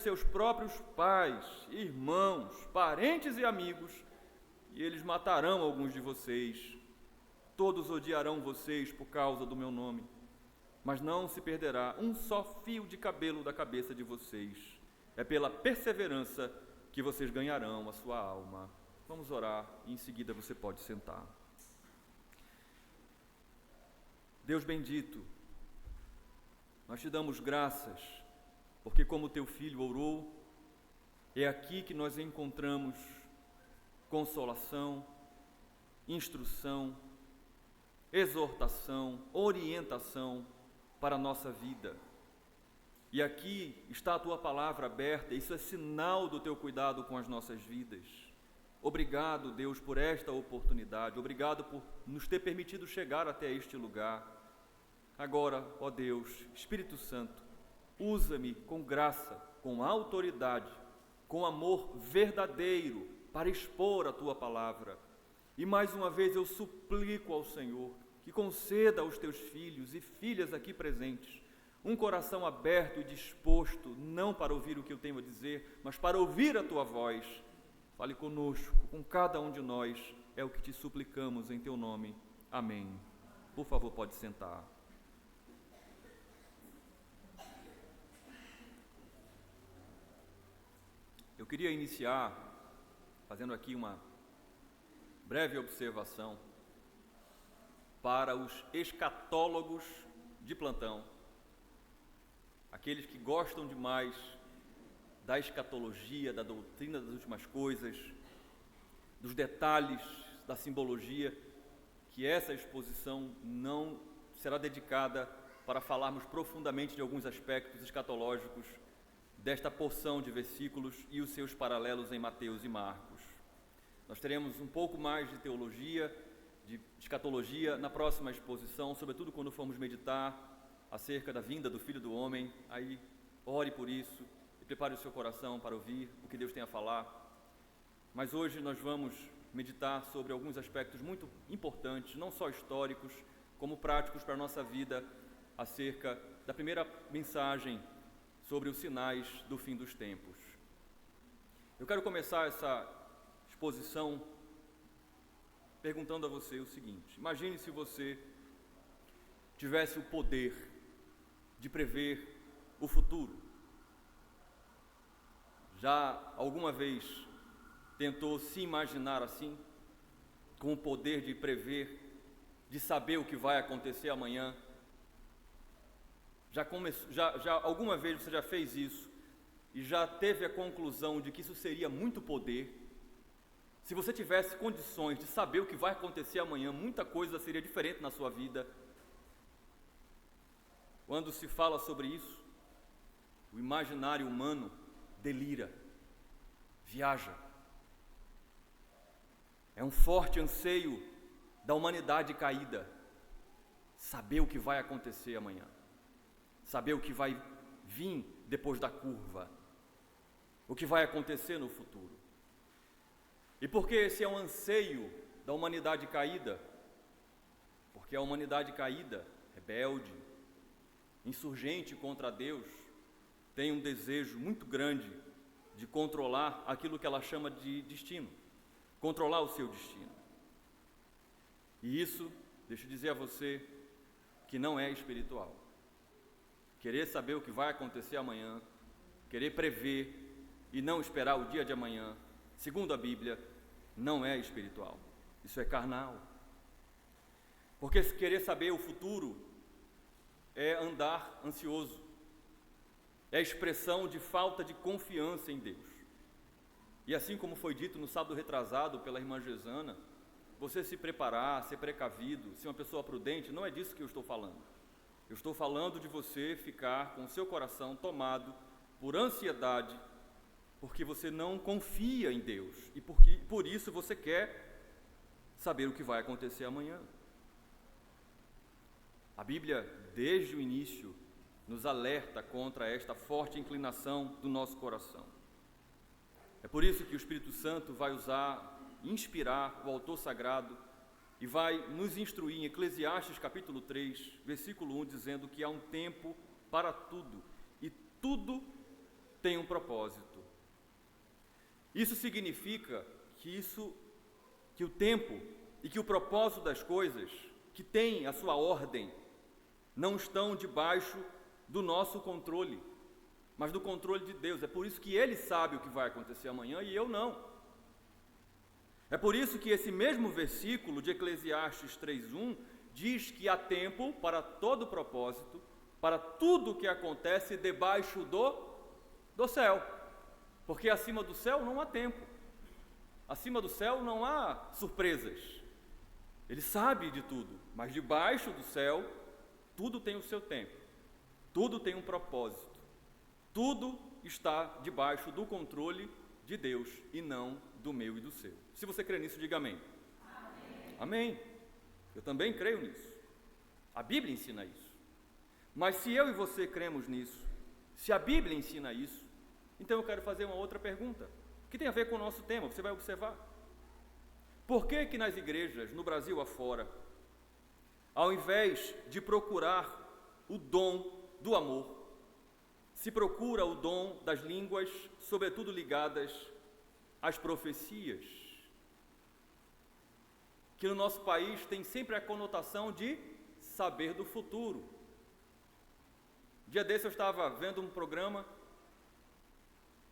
seus próprios pais, irmãos, parentes e amigos, e eles matarão alguns de vocês. Todos odiarão vocês por causa do meu nome, mas não se perderá um só fio de cabelo da cabeça de vocês. É pela perseverança que vocês ganharão a sua alma. Vamos orar e em seguida você pode sentar. Deus bendito, nós te damos graças, porque como teu filho orou, é aqui que nós encontramos consolação, instrução, exortação, orientação para a nossa vida. E aqui está a tua palavra aberta, isso é sinal do teu cuidado com as nossas vidas. Obrigado, Deus, por esta oportunidade, obrigado por nos ter permitido chegar até este lugar. Agora, ó Deus, Espírito Santo, usa-me com graça, com autoridade, com amor verdadeiro para expor a tua palavra. E mais uma vez eu suplico ao Senhor que conceda aos teus filhos e filhas aqui presentes um coração aberto e disposto, não para ouvir o que eu tenho a dizer, mas para ouvir a tua voz. Fale conosco, com cada um de nós, é o que te suplicamos em teu nome. Amém. Por favor, pode sentar. Eu queria iniciar fazendo aqui uma breve observação para os escatólogos de plantão, aqueles que gostam demais da escatologia, da doutrina das últimas coisas, dos detalhes, da simbologia, que essa exposição não será dedicada para falarmos profundamente de alguns aspectos escatológicos desta porção de versículos e os seus paralelos em Mateus e Marcos. Nós teremos um pouco mais de teologia, de escatologia na próxima exposição, sobretudo quando formos meditar acerca da vinda do Filho do Homem. Aí ore por isso e prepare o seu coração para ouvir o que Deus tem a falar. Mas hoje nós vamos meditar sobre alguns aspectos muito importantes, não só históricos, como práticos para a nossa vida, acerca da primeira mensagem sobre os sinais do fim dos tempos. Eu quero começar essa exposição perguntando a você o seguinte: imagine se você tivesse o poder de prever o futuro. Já alguma vez tentou se imaginar assim, com o poder de prever, de saber o que vai acontecer amanhã? Já alguma vez você já fez isso e já teve a conclusão de que isso seria muito poder? Se você tivesse condições de saber o que vai acontecer amanhã, muita coisa seria diferente na sua vida. Quando se fala sobre isso, o imaginário humano delira, viaja. É um forte anseio da humanidade caída, saber o que vai acontecer amanhã, saber o que vai vir depois da curva, o que vai acontecer no futuro. E por que esse é um anseio da humanidade caída? Porque a humanidade caída, rebelde, insurgente contra Deus, tem um desejo muito grande de controlar aquilo que ela chama de destino, controlar o seu destino. E isso, deixa eu dizer a você, que não é espiritual. Querer saber o que vai acontecer amanhã, querer prever e não esperar o dia de amanhã, segundo a Bíblia, não é espiritual. Isso é carnal. Porque se querer saber o futuro é andar ansioso, é expressão de falta de confiança em Deus. E assim como foi dito no sábado retrasado pela irmã Gesana, você se preparar, ser precavido, ser uma pessoa prudente, não é disso que eu estou falando. Eu estou falando de você ficar com o seu coração tomado por ansiedade, porque você não confia em Deus e por isso você quer saber o que vai acontecer amanhã. A Bíblia, desde o início, nos alerta contra esta forte inclinação do nosso coração. É por isso que o Espírito Santo vai inspirar o autor sagrado e vai nos instruir em Eclesiastes capítulo 3, versículo 1, dizendo que há um tempo para tudo, e tudo tem um propósito. Isso significa que o tempo e que o propósito das coisas, que tem a sua ordem, não estão debaixo do nosso controle, mas do controle de Deus. É por isso que Ele sabe o que vai acontecer amanhã e eu não. É por isso que esse mesmo versículo de Eclesiastes 3:1 diz que há tempo para todo propósito, para tudo o que acontece debaixo do céu. Porque acima do céu não há tempo. Acima do céu não há surpresas. Ele sabe de tudo, mas debaixo do céu tudo tem o seu tempo. Tudo tem um propósito. Tudo está debaixo do controle de Deus e não do meu e do seu. Se você crê nisso, diga amém. Amém. Amém. Eu também creio nisso. A Bíblia ensina isso. Mas se eu e você cremos nisso, se a Bíblia ensina isso, então eu quero fazer uma outra pergunta, que tem a ver com o nosso tema, você vai observar. Por que que nas igrejas, no Brasil afora, ao invés de procurar o dom do amor, se procura o dom das línguas, sobretudo ligadas às profecias, que no nosso país tem sempre a conotação de saber do futuro. Dia desse eu estava vendo um programa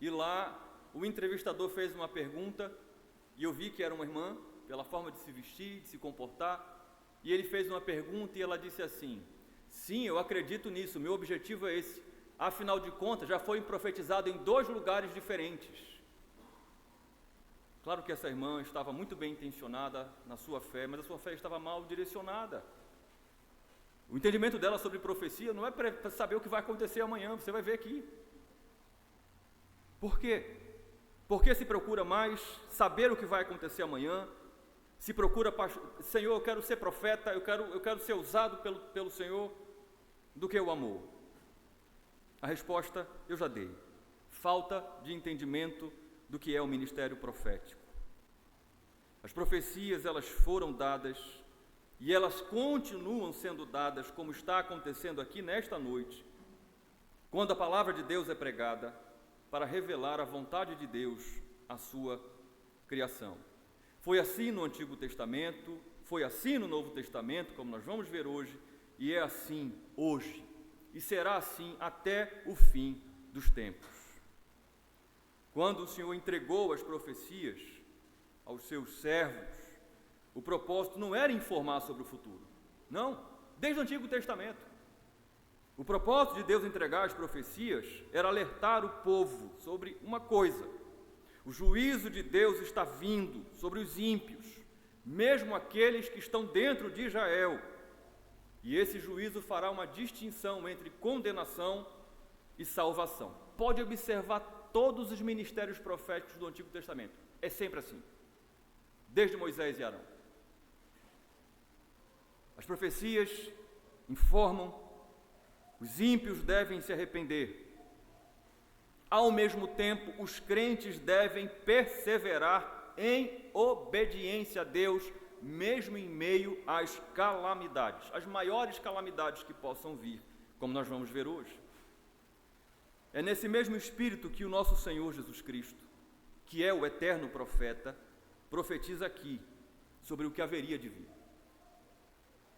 e lá o entrevistador fez uma pergunta e eu vi que era uma irmã, pela forma de se vestir, de se comportar, e ele fez uma pergunta e ela disse assim: sim, eu acredito nisso, meu objetivo é esse. Afinal de contas, já foi profetizado em 2 lugares diferentes. Claro que essa irmã estava muito bem intencionada na sua fé, mas a sua fé estava mal direcionada. O entendimento dela sobre profecia não é para saber o que vai acontecer amanhã, você vai ver aqui. Por quê? Porque se procura mais saber o que vai acontecer amanhã, se procura, Senhor, eu quero ser profeta, eu quero ser usado pelo Senhor, do que o amor. A resposta eu já dei. Falta de entendimento do que é o ministério profético. As profecias, elas foram dadas e elas continuam sendo dadas, como está acontecendo aqui nesta noite, quando a palavra de Deus é pregada, para revelar a vontade de Deus à sua criação. Foi assim no Antigo Testamento, foi assim no Novo Testamento, como nós vamos ver hoje, e é assim hoje, e será assim até o fim dos tempos. Quando o Senhor entregou as profecias aos seus servos, o propósito não era informar sobre o futuro, não, desde o Antigo Testamento. O propósito de Deus entregar as profecias era alertar o povo sobre uma coisa: o juízo de Deus está vindo sobre os ímpios, mesmo aqueles que estão dentro de Israel, e esse juízo fará uma distinção entre condenação e salvação. Pode observar todos os ministérios proféticos do Antigo Testamento, é sempre assim, desde Moisés e Arão. As profecias informam: os ímpios devem se arrepender. Ao mesmo tempo, os crentes devem perseverar em obediência a Deus, mesmo em meio às calamidades, as maiores calamidades que possam vir, como nós vamos ver hoje. É nesse mesmo espírito que o nosso Senhor Jesus Cristo, que é o eterno profeta, profetiza aqui sobre o que haveria de vir,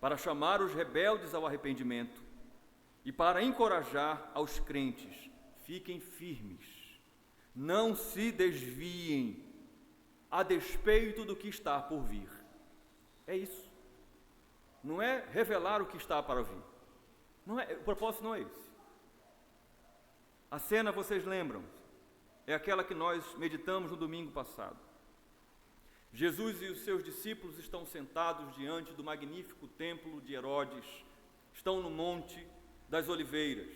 para chamar os rebeldes ao arrependimento e para encorajar aos crentes: fiquem firmes, não se desviem, a despeito do que está por vir. É isso. Não é revelar o que está para vir. O propósito não é esse. A cena, vocês lembram, é aquela que nós meditamos no domingo passado. Jesus e os seus discípulos estão sentados diante do magnífico templo de Herodes, estão no Monte das Oliveiras.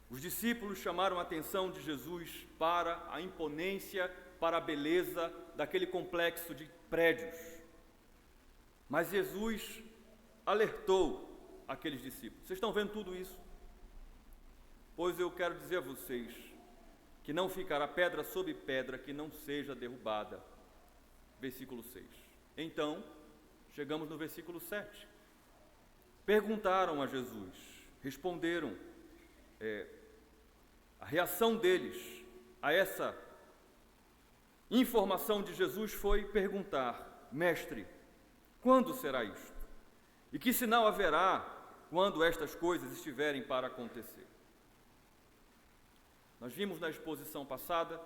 Os discípulos chamaram a atenção de Jesus para a imponência, para a beleza daquele complexo de prédios. Mas Jesus alertou aqueles discípulos: vocês estão vendo tudo isso? Pois eu quero dizer a vocês que não ficará pedra sobre pedra que não seja derrubada. Versículo 6. Então, chegamos no versículo 7. Perguntaram a Jesus, responderam A reação deles a essa informação de Jesus foi perguntar: Mestre, quando será isto? E que sinal haverá quando estas coisas estiverem para acontecer? Nós vimos na exposição passada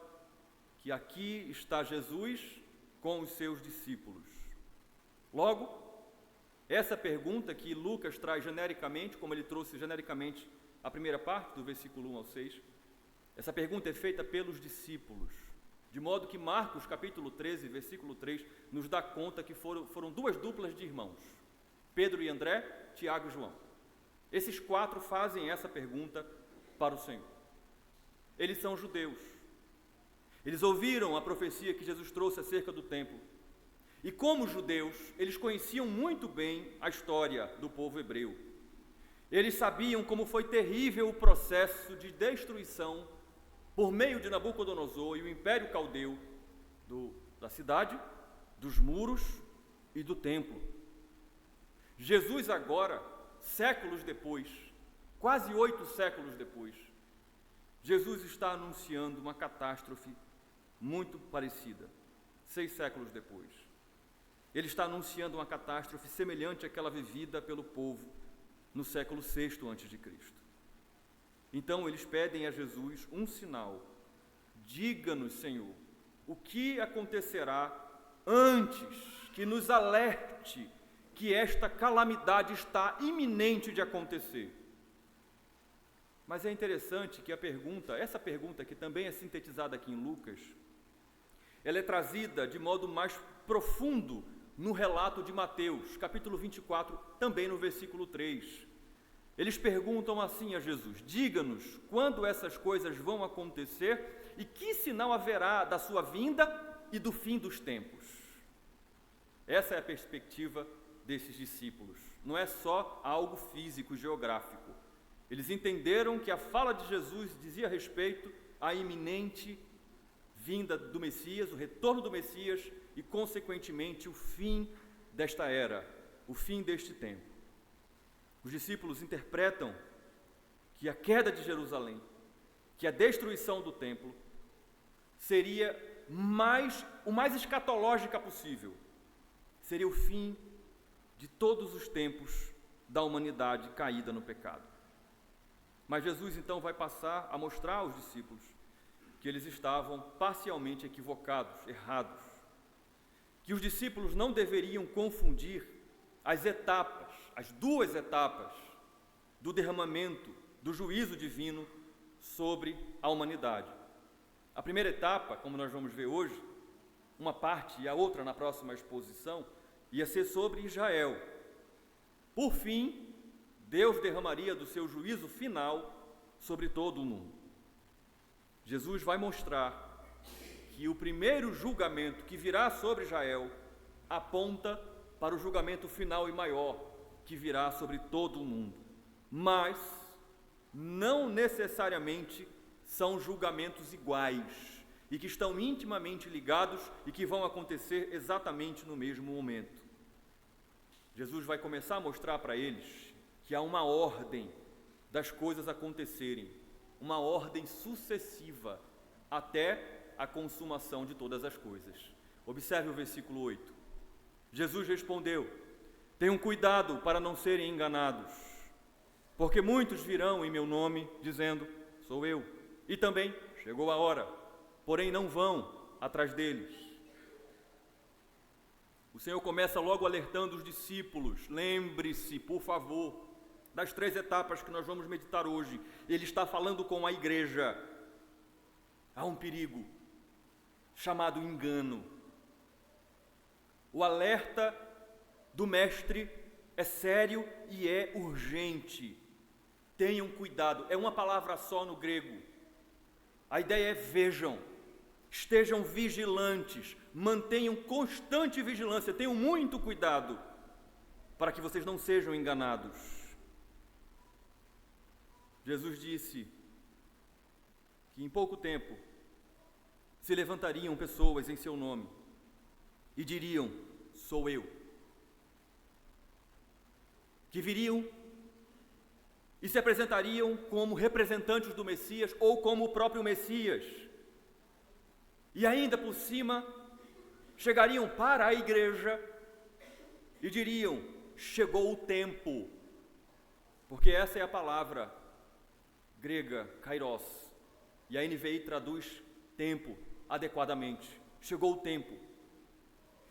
que aqui está Jesus com os seus discípulos. Logo, essa pergunta que Lucas traz genericamente, como ele trouxe genericamente a primeira parte, do versículo 1 ao 6, essa pergunta é feita pelos discípulos, de modo que Marcos, capítulo 13, versículo 3, nos dá conta que foram duas duplas de irmãos, Pedro e André, Tiago e João. Esses quatro fazem essa pergunta para o Senhor. Eles são judeus. Eles ouviram a profecia que Jesus trouxe acerca do templo. E como judeus, eles conheciam muito bem a história do povo hebreu. Eles sabiam como foi terrível o processo de destruição por meio de Nabucodonosor e o Império Caldeu da cidade, dos muros e do templo. Jesus agora, séculos depois, quase 8 séculos depois, Jesus está anunciando uma catástrofe muito parecida, 6 séculos depois. Ele está anunciando uma catástrofe semelhante àquela vivida pelo povo no século VI a.C. Então eles pedem a Jesus um sinal. Diga-nos, Senhor, o que acontecerá antes que nos alerte que esta calamidade está iminente de acontecer. Mas é interessante que essa pergunta que também é sintetizada aqui em Lucas, ela é trazida de modo mais profundo no relato de Mateus, capítulo 24, também no versículo 3. Eles perguntam assim a Jesus: diga-nos quando essas coisas vão acontecer e que sinal haverá da sua vinda e do fim dos tempos. Essa é a perspectiva desses discípulos. Não é só algo físico e geográfico. Eles entenderam que a fala de Jesus dizia respeito à iminente vinda do Messias, o retorno do Messias e, consequentemente, o fim desta era, o fim deste tempo. Os discípulos interpretam que a queda de Jerusalém, que a destruição do templo, seria o mais escatológica possível. Seria o fim de todos os tempos da humanidade caída no pecado. Mas Jesus então vai passar a mostrar aos discípulos que eles estavam parcialmente equivocados, errados. Que os discípulos não deveriam confundir as duas etapas do derramamento do juízo divino sobre a humanidade. A primeira etapa, como nós vamos ver hoje, uma parte e a outra na próxima exposição, ia ser sobre Israel. Por fim, Deus derramaria do seu juízo final sobre todo o mundo. Jesus vai mostrar que o primeiro julgamento que virá sobre Israel aponta para o julgamento final e maior que virá sobre todo o mundo. Mas não necessariamente são julgamentos iguais e que estão intimamente ligados e que vão acontecer exatamente no mesmo momento. Jesus vai começar a mostrar para eles que há uma ordem das coisas acontecerem, uma ordem sucessiva até a consumação de todas as coisas. Observe o versículo 8. Jesus respondeu: tenham cuidado para não serem enganados, porque muitos virão em meu nome, dizendo, sou eu, e também chegou a hora, porém não vão atrás deles. O Senhor começa logo alertando os discípulos: lembre-se, por favor, das 3 etapas que nós vamos meditar hoje. Ele está falando com a igreja. Há um perigo chamado engano. O alerta do mestre é sério e é urgente. Tenham cuidado. É uma palavra só no grego. A ideia é vejam, estejam vigilantes, mantenham constante vigilância, tenham muito cuidado para que vocês não sejam enganados. Jesus disse que em pouco tempo se levantariam pessoas em seu nome e diriam, sou eu. Que viriam e se apresentariam como representantes do Messias ou como o próprio Messias. E ainda por cima, chegariam para a igreja e diriam: chegou o tempo, porque essa é a palavra grega, kairos, e a NVI traduz tempo adequadamente. Chegou o tempo.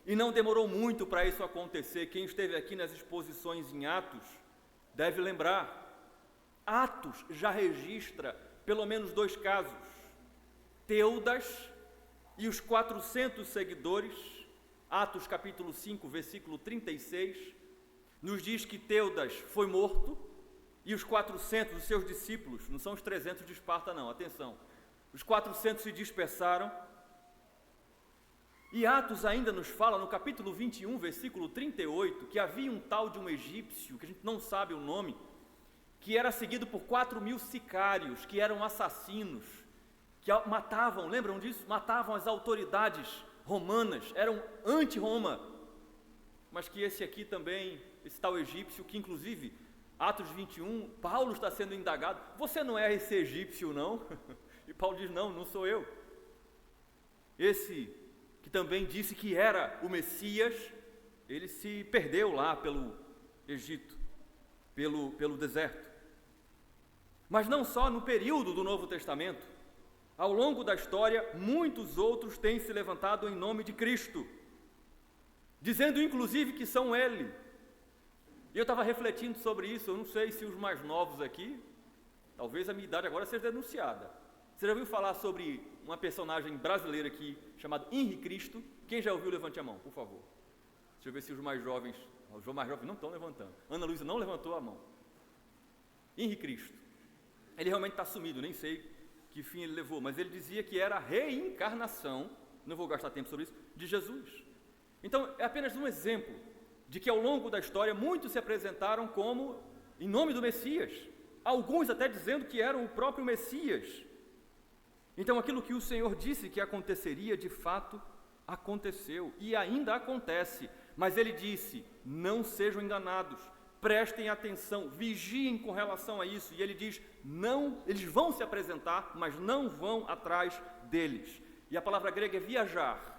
E não demorou muito para isso acontecer. Quem esteve aqui nas exposições em Atos deve lembrar. Atos já registra pelo menos 2 casos. Teudas e os 400 seguidores. Atos capítulo 5, versículo 36, nos diz que Teudas foi morto e os 400, os seus discípulos, não são os 300 de Esparta não, atenção, os 400 se dispersaram. E Atos ainda nos fala, no capítulo 21, versículo 38, que havia um tal de um egípcio, que a gente não sabe o nome, que era seguido por 4.000 sicários, que eram assassinos, que matavam, lembram disso? Matavam as autoridades romanas, eram anti-Roma, mas que esse aqui também, esse tal egípcio, que inclusive, Atos 21, Paulo está sendo indagado: você não é esse egípcio não? E Paulo diz: não sou eu. Esse que também disse que era o Messias, ele se perdeu lá pelo Egito, pelo deserto. Mas não só no período do Novo Testamento, ao longo da história, muitos outros têm se levantado em nome de Cristo, dizendo inclusive que são Ele. E eu estava refletindo sobre isso, eu não sei se os mais novos aqui, talvez a minha idade agora seja denunciada. Você já ouviu falar sobre uma personagem brasileira aqui, chamada Henri Cristo? Quem já ouviu, levante a mão, por favor. Deixa eu ver se os mais jovens não estão levantando. Ana Luísa não levantou a mão. Henri Cristo. Ele realmente está sumido, nem sei que fim ele levou, mas ele dizia que era a reencarnação, não vou gastar tempo sobre isso, de Jesus. Então, é apenas um exemplo de que ao longo da história muitos se apresentaram como em nome do Messias, alguns até dizendo que eram o próprio Messias. Então aquilo que o Senhor disse que aconteceria, de fato aconteceu e ainda acontece, mas Ele disse: não sejam enganados, prestem atenção, vigiem com relação a isso. E Ele diz: não, eles vão se apresentar, mas não vão atrás deles. E a palavra grega é viajar.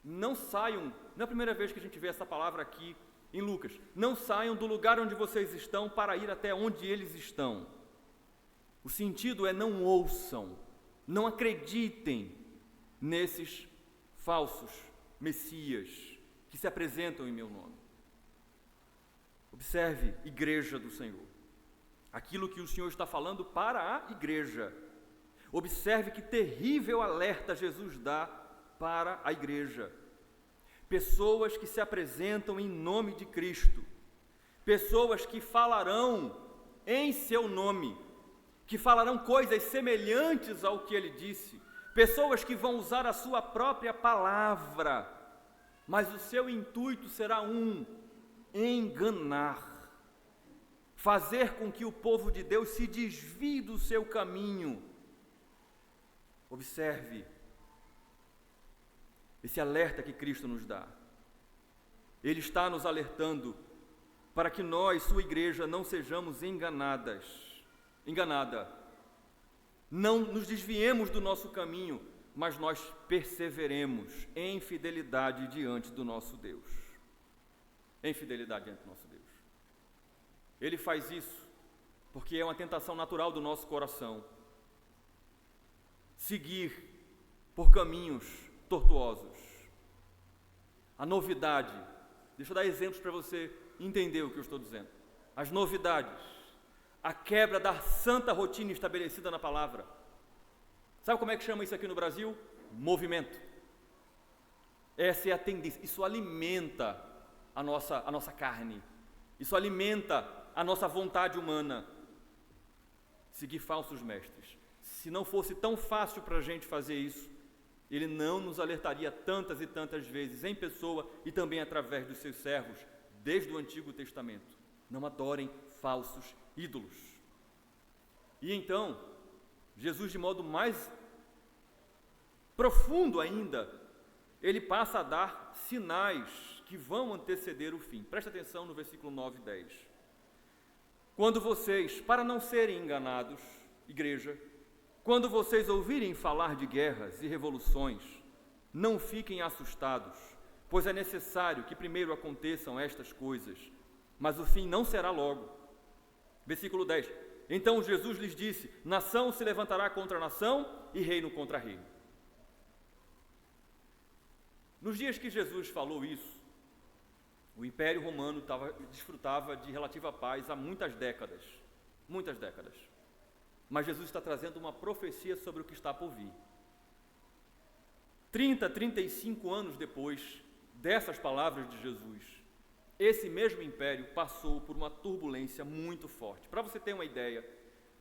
Não saiam, não é a primeira vez que a gente vê essa palavra aqui em Lucas, não saiam do lugar onde vocês estão para ir até onde eles estão. O sentido é: não ouçam, não acreditem nesses falsos messias que se apresentam em meu nome. Observe, igreja do Senhor, aquilo que o Senhor está falando para a igreja. Observe que terrível alerta Jesus dá para a igreja. Pessoas que se apresentam em nome de Cristo, pessoas que falarão em seu nome, que falarão coisas semelhantes ao que Ele disse, pessoas que vão usar a sua própria palavra, mas o seu intuito será enganar, fazer com que o povo de Deus se desvie do seu caminho. Observe esse alerta que Cristo nos dá. Ele está nos alertando para que nós, sua igreja, não sejamos enganada. Não nos desviemos do nosso caminho, mas nós perseveremos em fidelidade diante do nosso Deus. Em fidelidade diante do nosso Deus. Ele faz isso porque é uma tentação natural do nosso coração seguir por caminhos tortuosos. A novidade, deixa eu dar exemplos para você entender o que eu estou dizendo. As novidades, a quebra da santa rotina estabelecida na palavra. Sabe como é que chama isso aqui no Brasil? Movimento. Essa é a tendência, isso alimenta a nossa carne, isso alimenta a nossa vontade humana. Seguir falsos mestres. Se não fosse tão fácil para a gente fazer isso, Ele não nos alertaria tantas e tantas vezes, em pessoa e também através dos seus servos, desde o Antigo Testamento. Não adorem falsos ídolos. E então, Jesus, de modo mais profundo ainda, Ele passa a dar sinais que vão anteceder o fim. Presta atenção no versículo 9 e 10. para não serem enganados, igreja, quando vocês ouvirem falar de guerras e revoluções, não fiquem assustados, pois é necessário que primeiro aconteçam estas coisas, mas o fim não será logo. Versículo 10. Então Jesus lhes disse: nação se levantará contra nação e reino contra reino. Nos dias que Jesus falou isso, o Império Romano desfrutava de relativa paz há muitas décadas. Mas Jesus está trazendo uma profecia sobre o que está por vir. 35 anos depois dessas palavras de Jesus, esse mesmo império passou por uma turbulência muito forte. Para você ter uma ideia,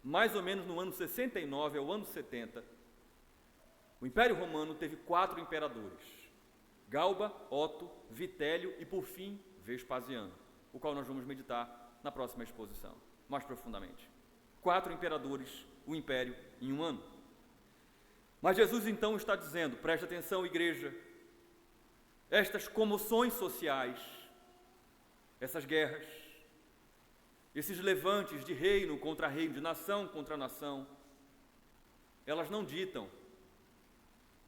mais ou menos no ano 69 ao ano 70, o Império Romano teve 4 imperadores: Galba, Otto, Vitélio e, por fim, Vespasiano, o qual nós vamos meditar na próxima exposição, mais profundamente. 4 imperadores, o império, em um ano. Mas Jesus então está dizendo, preste atenção, igreja, estas comoções sociais, essas guerras, esses levantes de reino contra reino, de nação contra nação, elas não ditam,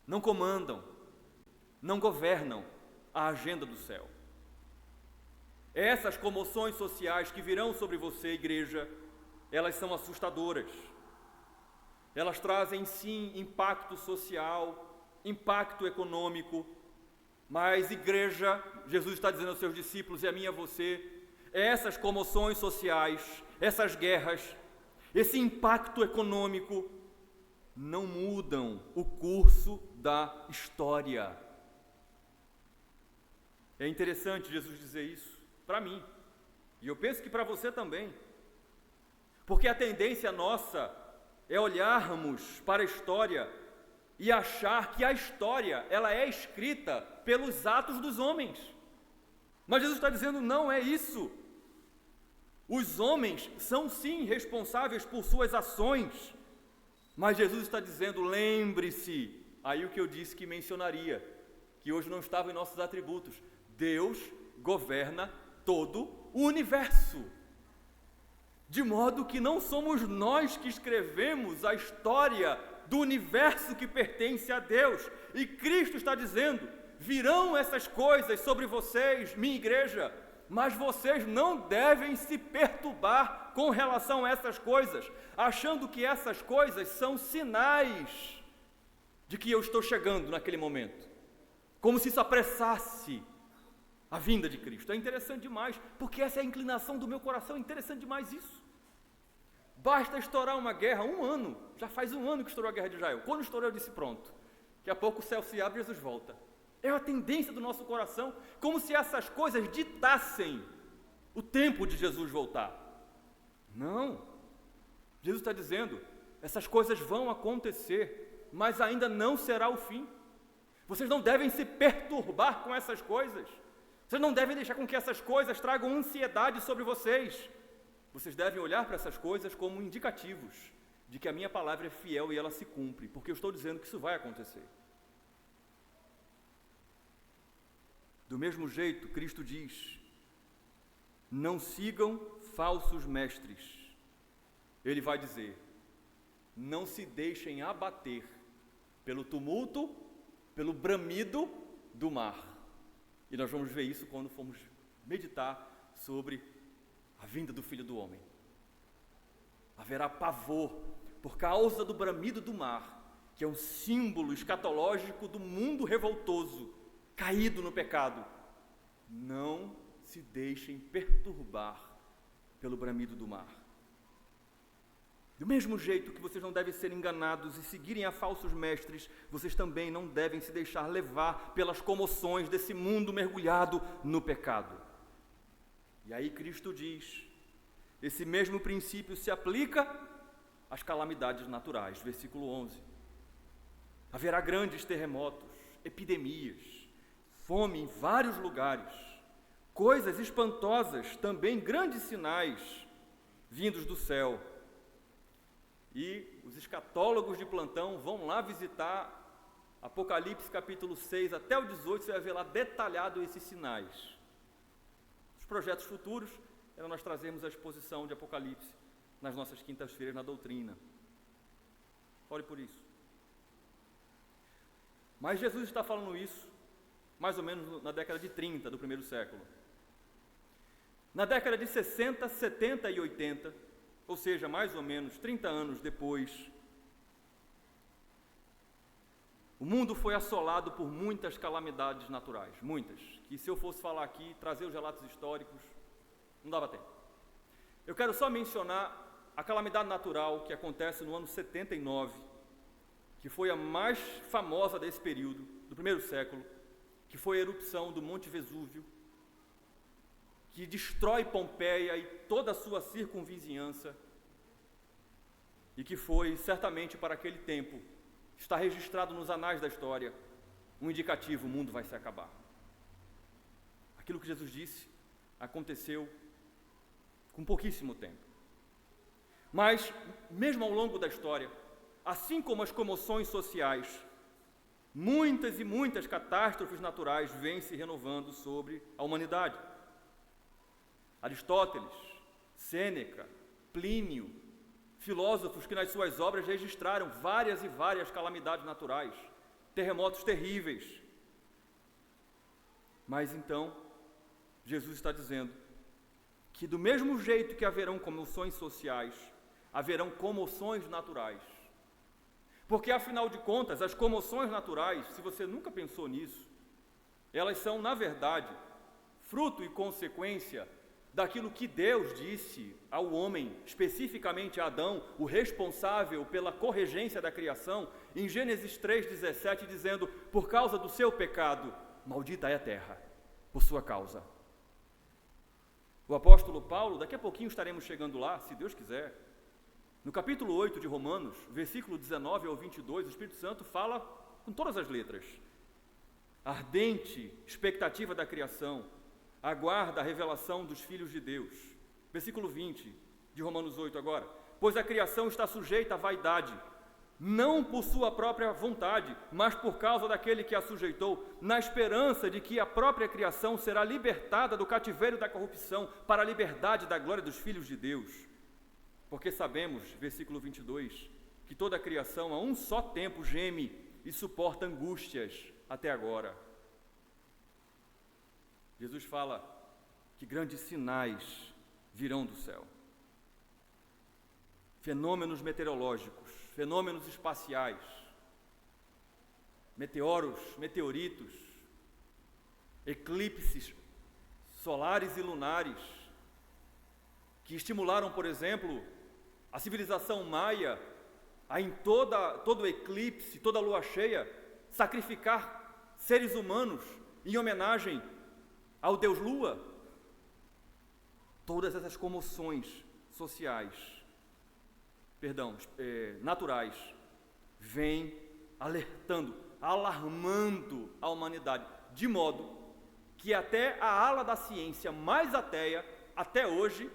não comandam, não governam a agenda do céu. Essas comoções sociais que virão sobre você, igreja, elas são assustadoras. Elas trazem, sim, impacto social, impacto econômico, mas, igreja, Jesus está dizendo aos seus discípulos e a mim e a você, essas comoções sociais, essas guerras, esse impacto econômico não mudam o curso da história. É interessante Jesus dizer isso para mim, e eu penso que para você também, porque a tendência nossa é olharmos para a história e achar que a história ela é escrita pelos atos dos homens. Mas Jesus está dizendo, não é isso. Os homens são sim responsáveis por suas ações, mas Jesus está dizendo, lembre-se, aí o que eu disse que mencionaria, que hoje não estava em nossos atributos, Deus governa todo o universo, de modo que não somos nós que escrevemos a história do universo que pertence a Deus, e Cristo está dizendo, virão essas coisas sobre vocês, minha igreja, mas vocês não devem se perturbar com relação a essas coisas, achando que essas coisas são sinais de que eu estou chegando naquele momento, como se isso apressasse a vinda de Cristo. É interessante demais, porque essa é a inclinação do meu coração, é interessante demais isso. Basta estourar uma guerra, um ano, já faz um ano que estourou a guerra de Israel. Quando estourou eu disse pronto, daqui a pouco o céu se abre e Jesus volta. É a tendência do nosso coração, como se essas coisas ditassem o tempo de Jesus voltar. Não, Jesus está dizendo, essas coisas vão acontecer, mas ainda não será o fim. Vocês não devem se perturbar com essas coisas. Vocês não devem deixar com que essas coisas tragam ansiedade sobre vocês. Vocês devem olhar para essas coisas como indicativos de que a minha palavra é fiel e ela se cumpre, porque eu estou dizendo que isso vai acontecer. Do mesmo jeito, Cristo diz, não sigam falsos mestres. Ele vai dizer, não se deixem abater pelo tumulto, pelo bramido do mar. E nós vamos ver isso quando formos meditar sobre a vinda do Filho do Homem. Haverá pavor por causa do bramido do mar, que é um símbolo escatológico do mundo revoltoso, caído no pecado. Não se deixem perturbar pelo bramido do mar. Do mesmo jeito que vocês não devem ser enganados e seguirem a falsos mestres, vocês também não devem se deixar levar pelas comoções desse mundo mergulhado no pecado. E aí Cristo diz, esse mesmo princípio se aplica às calamidades naturais, versículo 11. Haverá grandes terremotos, epidemias, fome em vários lugares, coisas espantosas, também grandes sinais vindos do céu. E os escatólogos de plantão vão lá visitar Apocalipse capítulo 6 até o 18, você vai ver lá detalhado esses sinais. Os projetos futuros era nós trazermos a exposição de Apocalipse nas nossas quintas-feiras na doutrina. Ore por isso. Mas Jesus está falando isso mais ou menos na década de 30 do primeiro século. Na década de 60, 70 e 80, ou seja, mais ou menos 30 anos depois, o mundo foi assolado por muitas calamidades naturais, muitas, que se eu fosse falar aqui, trazer os relatos históricos, não dava tempo. Eu quero só mencionar a calamidade natural que acontece no ano 79, que foi a mais famosa desse período, do primeiro século, que foi a erupção do Monte Vesúvio, que destrói Pompeia e toda a sua circunvizinhança, e que foi, certamente, para aquele tempo, está registrado nos anais da história, um indicativo: o mundo vai se acabar. Aquilo que Jesus disse aconteceu com pouquíssimo tempo. Mas, mesmo ao longo da história, assim como as comoções sociais, muitas e muitas catástrofes naturais vêm se renovando sobre a humanidade. Aristóteles, Sêneca, Plínio, filósofos que nas suas obras registraram várias e várias calamidades naturais, terremotos terríveis. Mas então, Jesus está dizendo que do mesmo jeito que haverão comoções sociais, haverão comoções naturais. Porque, afinal de contas, as comoções naturais, se você nunca pensou nisso, elas são, na verdade, fruto e consequência daquilo que Deus disse ao homem, especificamente a Adão, o responsável pela corregência da criação, em Gênesis 3,17, dizendo: por causa do seu pecado, maldita é a terra, por sua causa. O apóstolo Paulo, daqui a pouquinho estaremos chegando lá, se Deus quiser, no capítulo 8 de Romanos, versículo 19 ao 22, o Espírito Santo fala com todas as letras. Ardente expectativa da criação, aguarda a revelação dos filhos de Deus. Versículo 20 de Romanos 8 agora. Pois a criação está sujeita à vaidade, não por sua própria vontade, mas por causa daquele que a sujeitou, na esperança de que a própria criação será libertada do cativeiro da corrupção para a liberdade da glória dos filhos de Deus. Porque sabemos, versículo 22, que toda a criação a um só tempo geme e suporta angústias até agora. Jesus fala que grandes sinais virão do céu. Fenômenos meteorológicos, fenômenos espaciais, meteoros, meteoritos, eclipses solares e lunares, que estimularam, por exemplo, a civilização maia a, em todo eclipse, toda lua cheia, sacrificar seres humanos em homenagem ao Deus Lua. Todas essas comoções sociais, naturais, vêm alertando, alarmando a humanidade, de modo que até a ala da ciência mais ateia, até hoje,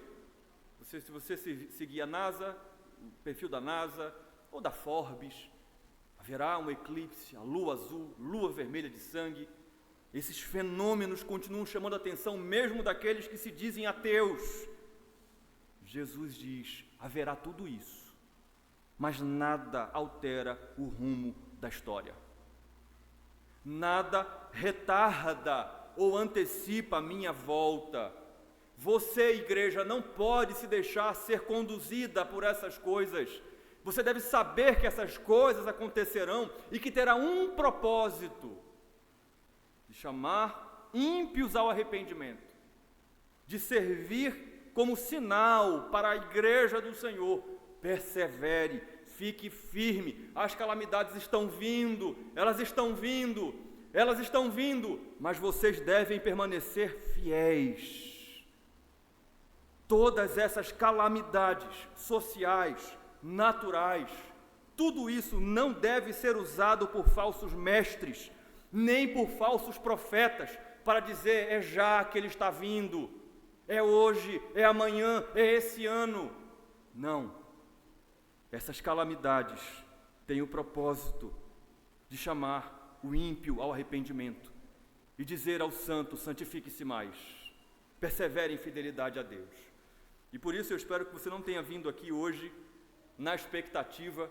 se você seguir a NASA, o perfil da NASA ou da Forbes, haverá um eclipse, a lua azul, lua vermelha de sangue. Esses fenômenos continuam chamando a atenção mesmo daqueles que se dizem ateus. Jesus diz: haverá tudo isso, mas nada altera o rumo da história. Nada retarda ou antecipa a minha volta. Você, igreja, não pode se deixar ser conduzida por essas coisas. Você deve saber que essas coisas acontecerão e que terá um propósito: de chamar ímpios ao arrependimento, de servir como sinal para a igreja do Senhor. Persevere, fique firme, as calamidades estão vindo, elas estão vindo, mas vocês devem permanecer fiéis. Todas essas calamidades sociais, naturais, tudo isso não deve ser usado por falsos mestres, nem por falsos profetas, para dizer: é já que ele está vindo, é hoje, é amanhã, é esse ano. Não. Essas calamidades têm o propósito de chamar o ímpio ao arrependimento e dizer ao santo: santifique-se mais, persevere em fidelidade a Deus. E por isso eu espero que você não tenha vindo aqui hoje na expectativa,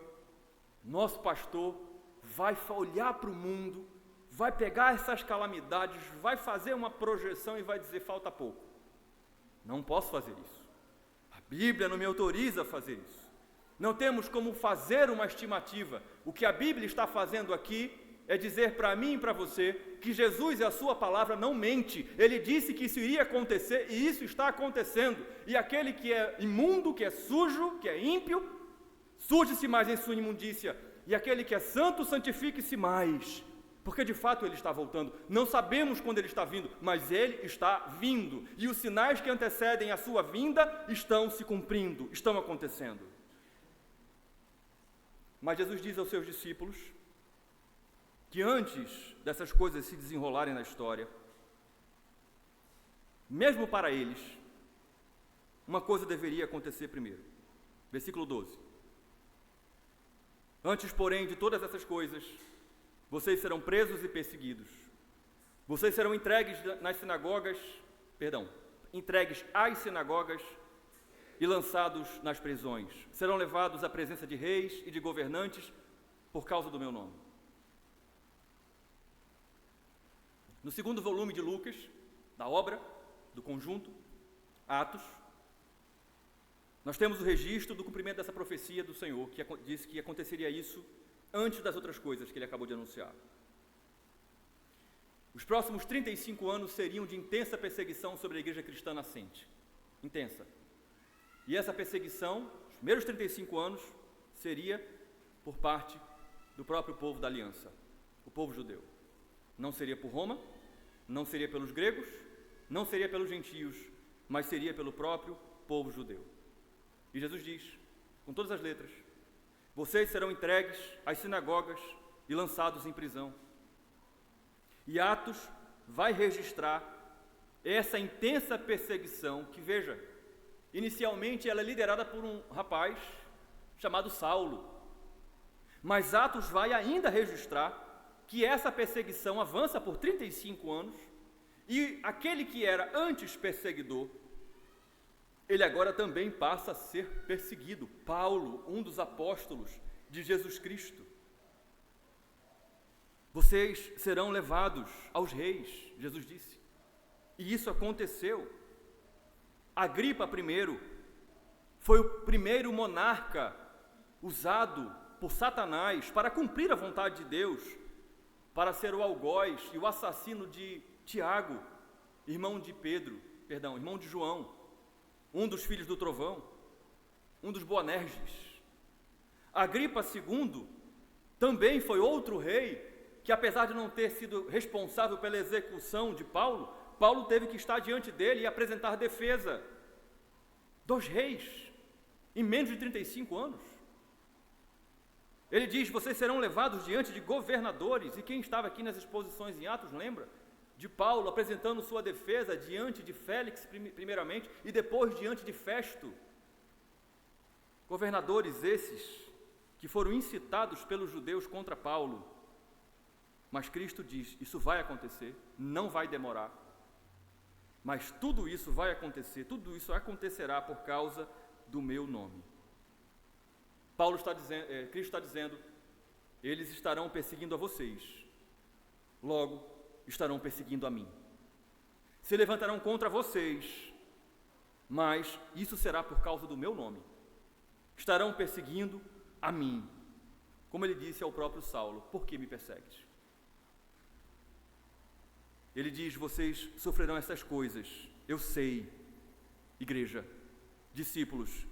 nosso pastor vai olhar para o mundo, vai pegar essas calamidades, vai fazer uma projeção e vai dizer, falta pouco. Não posso fazer isso. A Bíblia não me autoriza a fazer isso. Não temos como fazer uma estimativa. O que a Bíblia está fazendo aqui é dizer para mim e para você que Jesus e a sua palavra não mente. Ele disse que isso iria acontecer e isso está acontecendo. E aquele que é imundo, que é sujo, que é ímpio, suje-se mais em sua imundícia. E aquele que é santo, santifique-se mais. Porque de fato ele está voltando. Não sabemos quando ele está vindo, mas ele está vindo. E os sinais que antecedem a sua vinda estão se cumprindo, estão acontecendo. Mas Jesus diz aos seus discípulos que antes dessas coisas se desenrolarem na história, mesmo para eles, uma coisa deveria acontecer primeiro. Versículo 12. Antes, porém, de todas essas coisas, vocês serão presos e perseguidos. Vocês serão entregues às sinagogas e lançados nas prisões. Serão levados à presença de reis e de governantes por causa do meu nome. No segundo volume de Lucas, da obra, do conjunto, Atos, nós temos o registro do cumprimento dessa profecia do Senhor, que disse que aconteceria isso antes das outras coisas que ele acabou de anunciar. Os próximos 35 anos seriam de intensa perseguição sobre a igreja cristã nascente. Intensa. E essa perseguição, os primeiros 35 anos, seria por parte do próprio povo da aliança, o povo judeu. Não seria por Roma, não seria pelos gregos, não seria pelos gentios, mas seria pelo próprio povo judeu. E Jesus diz, com todas as letras, vocês serão entregues às sinagogas e lançados em prisão. E Atos vai registrar essa intensa perseguição que, veja, inicialmente ela é liderada por um rapaz chamado Saulo. Mas Atos vai ainda registrar que essa perseguição avança por 35 anos e aquele que era antes perseguidor, ele agora também passa a ser perseguido. Paulo, um dos apóstolos de Jesus Cristo. Vocês serão levados aos reis, Jesus disse. E isso aconteceu. Agripa I foi o primeiro monarca usado por Satanás para cumprir a vontade de Deus, para ser o algoz e o assassino de Tiago, irmão de João, um dos filhos do trovão, um dos Boanerges. Agripa II também foi outro rei que, apesar de não ter sido responsável pela execução de Paulo, Paulo teve que estar diante dele e apresentar defesa. 2 reis, em menos de 35 anos. Ele diz, vocês serão levados diante de governadores, e quem estava aqui nas exposições em Atos, lembra? De Paulo apresentando sua defesa diante de Félix primeiramente, e depois diante de Festo. Governadores esses, que foram incitados pelos judeus contra Paulo. Mas Cristo diz, isso vai acontecer, não vai demorar. Mas tudo isso vai acontecer, tudo isso acontecerá por causa do meu nome. Cristo está dizendo, eles estarão perseguindo a vocês, logo estarão perseguindo a mim. Se levantarão contra vocês, mas isso será por causa do meu nome. Estarão perseguindo a mim, como ele disse ao próprio Saulo, por que me persegues? Ele diz, vocês sofrerão essas coisas, eu sei, igreja, discípulos,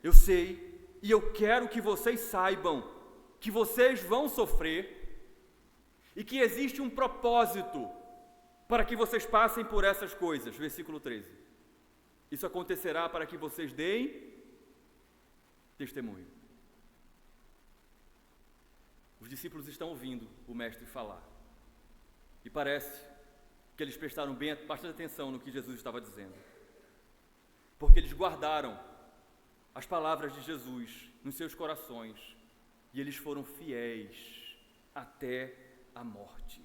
eu sei e eu quero que vocês saibam que vocês vão sofrer e que existe um propósito para que vocês passem por essas coisas. Versículo 13. Isso acontecerá para que vocês deem testemunho. Os discípulos estão ouvindo o mestre falar. E parece que eles prestaram bastante atenção no que Jesus estava dizendo. Porque eles guardaram as palavras de Jesus nos seus corações e eles foram fiéis até a morte.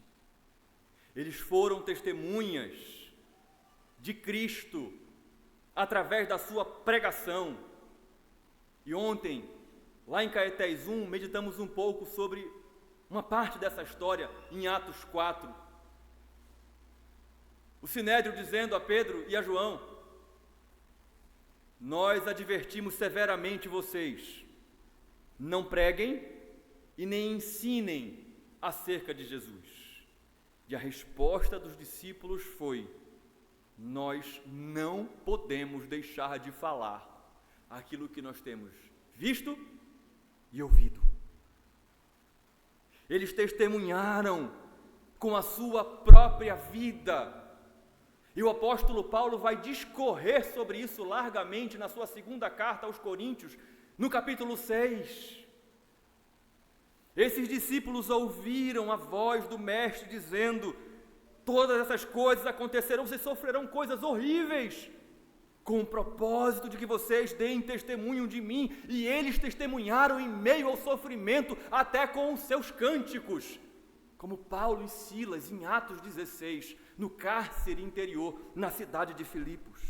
Eles foram testemunhas de Cristo através da sua pregação. E ontem, lá em Caetés 1, meditamos um pouco sobre uma parte dessa história em Atos 4. O Sinédrio dizendo a Pedro e a João: nós advertimos severamente vocês, não preguem e nem ensinem acerca de Jesus. E a resposta dos discípulos foi: nós não podemos deixar de falar aquilo que nós temos visto e ouvido. Eles testemunharam com a sua própria vida. E o apóstolo Paulo vai discorrer sobre isso largamente na sua segunda carta aos Coríntios, no capítulo 6. Esses discípulos ouviram a voz do Mestre dizendo: todas essas coisas acontecerão, vocês sofrerão coisas horríveis, com o propósito de que vocês deem testemunho de mim. E eles testemunharam em meio ao sofrimento, até com os seus cânticos, como Paulo e Silas em Atos 16, no cárcere interior, na cidade de Filipos.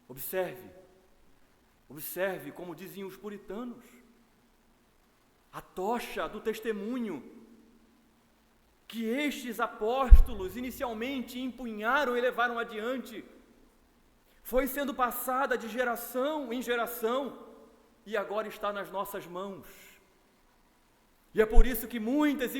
Observe como diziam os puritanos, a tocha do testemunho que estes apóstolos inicialmente empunharam e levaram adiante, foi sendo passada de geração em geração e agora está nas nossas mãos. E é por isso que muitas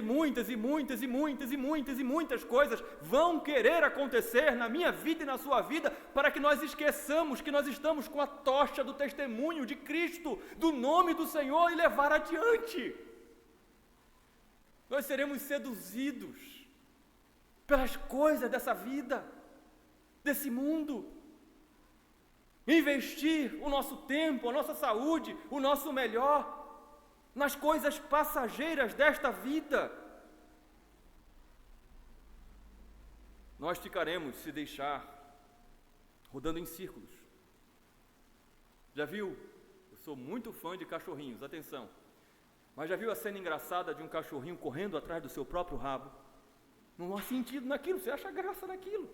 coisas vão querer acontecer na minha vida e na sua vida, para que nós esqueçamos que nós estamos com a tocha do testemunho de Cristo, do nome do Senhor, e levar adiante. Nós seremos seduzidos pelas coisas dessa vida, desse mundo. Investir o nosso tempo, a nossa saúde, o nosso melhor nas coisas passageiras desta vida. Nós ficaremos, se deixar, rodando em círculos. Já viu? Eu sou muito fã de cachorrinhos, atenção. Mas já viu a cena engraçada de um cachorrinho correndo atrás do seu próprio rabo? Não há sentido naquilo, você acha graça naquilo.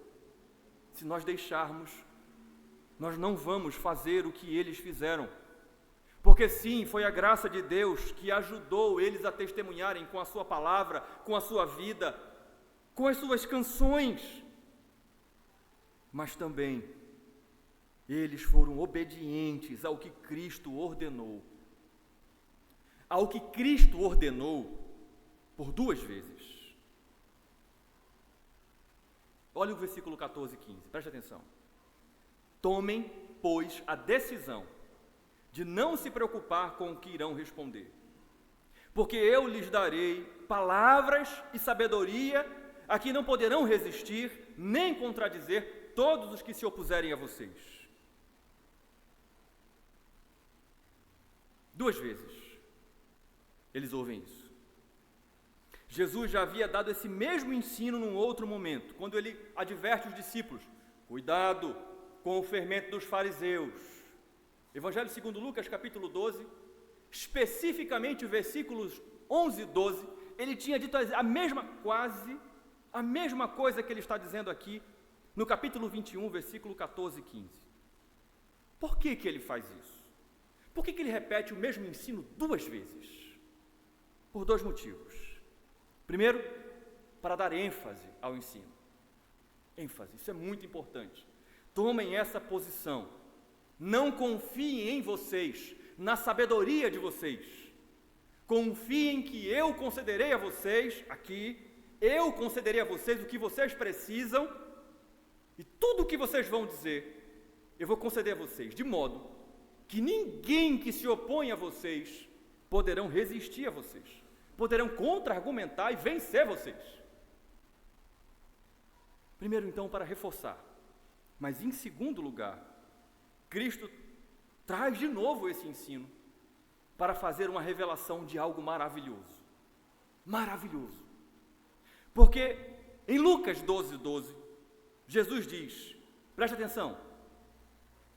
Se nós deixarmos, nós não vamos fazer o que eles fizeram. Porque sim, foi a graça de Deus que ajudou eles a testemunharem com a sua palavra, com a sua vida, com as suas canções. Mas também, eles foram obedientes ao que Cristo ordenou. Ao que Cristo ordenou por 2 vezes. Olha o versículo 14 e 15, preste atenção. Tomem, pois, a decisão de não se preocupar com o que irão responder, porque eu lhes darei palavras e sabedoria a que não poderão resistir, nem contradizer todos os que se opuserem a vocês. 2 vezes eles ouvem isso. Jesus já havia dado esse mesmo ensino num outro momento, quando ele adverte os discípulos: cuidado com o fermento dos fariseus. Evangelho segundo Lucas, capítulo 12, especificamente os versículos 11 e 12, ele tinha dito quase a mesma coisa que ele está dizendo aqui, no capítulo 21, versículo 14 e 15. Por que ele faz isso? Por que ele repete o mesmo ensino 2 vezes? Por 2 motivos. Primeiro, para dar ênfase ao ensino. ênfase, isso é muito importante. Tomem essa posição. Não confiem em vocês, na sabedoria de vocês. Confiem que eu concederei a vocês, eu concederei a vocês o que vocês precisam, e tudo o que vocês vão dizer, eu vou conceder a vocês, de modo que ninguém que se opõe a vocês poderão resistir a vocês, poderão contra-argumentar e vencer vocês. Primeiro, então, para reforçar, mas em segundo lugar, Cristo traz de novo esse ensino para fazer uma revelação de algo maravilhoso. Maravilhoso. Porque em Lucas 12:12, Jesus diz, preste atenção,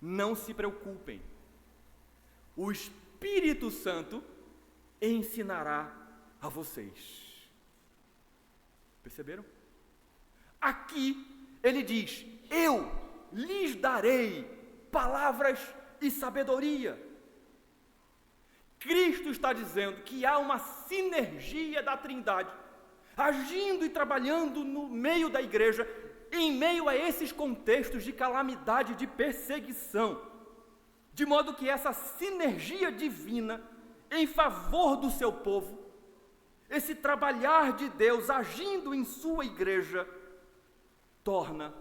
não se preocupem, o Espírito Santo ensinará a vocês. Perceberam? Aqui ele diz, eu lhes darei palavras e sabedoria. Cristo está dizendo que há uma sinergia da Trindade, agindo e trabalhando no meio da igreja, em meio a esses contextos de calamidade, de perseguição, de modo que essa sinergia divina em favor do seu povo, esse trabalhar de Deus agindo em sua igreja, torna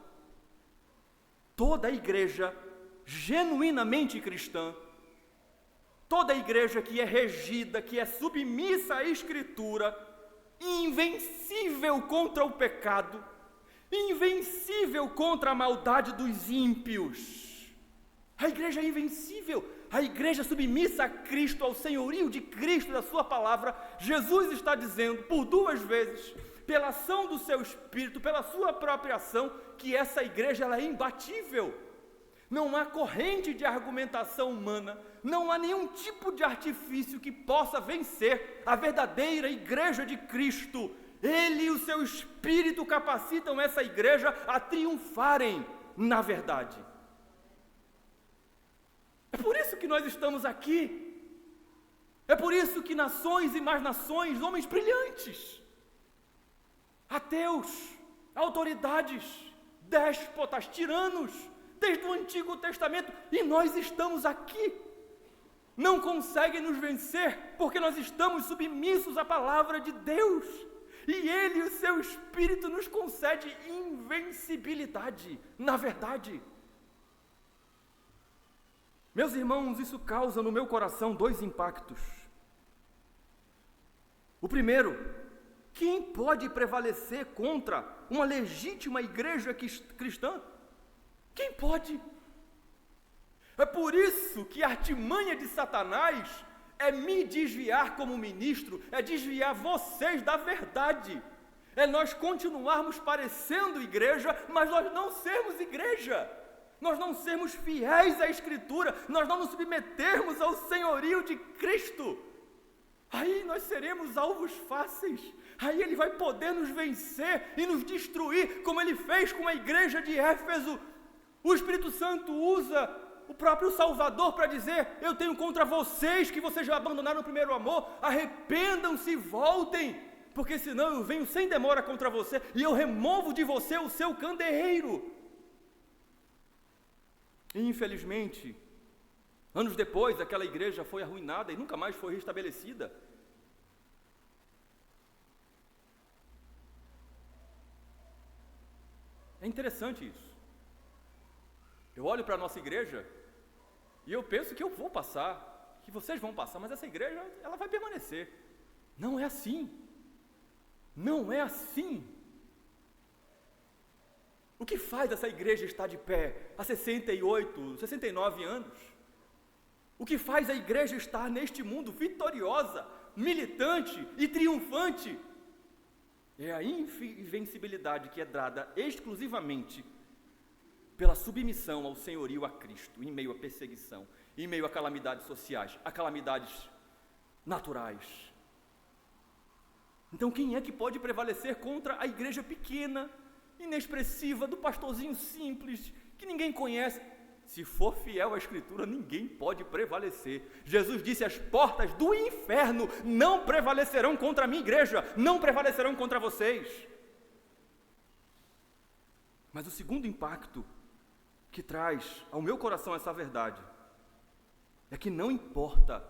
toda a igreja genuinamente cristã, toda a igreja que é regida, que é submissa à Escritura, invencível contra o pecado, invencível contra a maldade dos ímpios. A igreja é invencível, a igreja submissa a Cristo, ao senhorio de Cristo, da sua palavra. Jesus está dizendo por 2 vezes, pela ação do seu Espírito, pela sua própria ação, que essa igreja ela é imbatível. Não há corrente de argumentação humana, não há nenhum tipo de artifício que possa vencer a verdadeira igreja de Cristo. Ele e o seu Espírito capacitam essa igreja a triunfarem na verdade. É por isso que nós estamos aqui. É por isso que nações e mais nações, homens brilhantes, ateus, autoridades, déspotas, tiranos, desde o Antigo Testamento, e nós estamos aqui, não conseguem nos vencer, porque nós estamos submissos à palavra de Deus, e Ele e o seu Espírito nos concede invencibilidade, na verdade. Meus irmãos, isso causa no meu coração 2 impactos. O primeiro, quem pode prevalecer contra uma legítima igreja cristã? Quem pode? É por isso que a artimanha de Satanás é me desviar como ministro, é desviar vocês da verdade, é nós continuarmos parecendo igreja, mas nós não sermos igreja, nós não sermos fiéis à Escritura, nós não nos submetermos ao senhorio de Cristo. Aí nós seremos alvos fáceis, aí Ele vai poder nos vencer e nos destruir, como Ele fez com a igreja de Éfeso. O Espírito Santo usa o próprio Salvador para dizer: eu tenho contra vocês que vocês já abandonaram o primeiro amor, arrependam-se e voltem, porque senão eu venho sem demora contra você e eu removo de você o seu candeeiro. E infelizmente, anos depois, aquela igreja foi arruinada e nunca mais foi restabelecida. É interessante isso. Eu olho para a nossa igreja e eu penso que eu vou passar, que vocês vão passar, mas essa igreja, ela vai permanecer. Não é assim. Não é assim. O que faz essa igreja estar de pé há 68, 69 anos? O que faz a igreja estar neste mundo vitoriosa, militante e triunfante? É a invencibilidade que é dada exclusivamente pela submissão ao senhorio a Cristo, em meio à perseguição, em meio a calamidades sociais, a calamidades naturais. Então quem é que pode prevalecer contra a igreja pequena, inexpressiva, do pastorzinho simples, que ninguém conhece? Se for fiel à Escritura, ninguém pode prevalecer. Jesus disse: as portas do inferno não prevalecerão contra a minha igreja, não prevalecerão contra vocês. Mas o segundo impacto que traz ao meu coração essa verdade é que não importa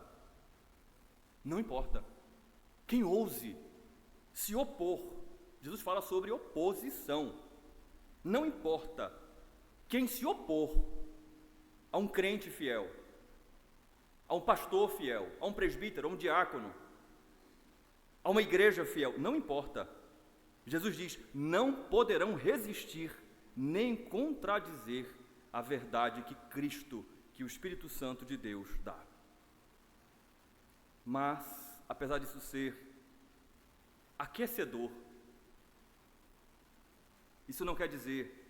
quem ouse se opor. Jesus fala sobre oposição. Não importa quem se opor a um crente fiel, a um pastor fiel, a um presbítero, a um diácono, a uma igreja fiel, não importa. Jesus diz: não poderão resistir nem contradizer a verdade que Cristo, que o Espírito Santo de Deus dá. Mas, apesar disso ser aquecedor, isso não quer dizer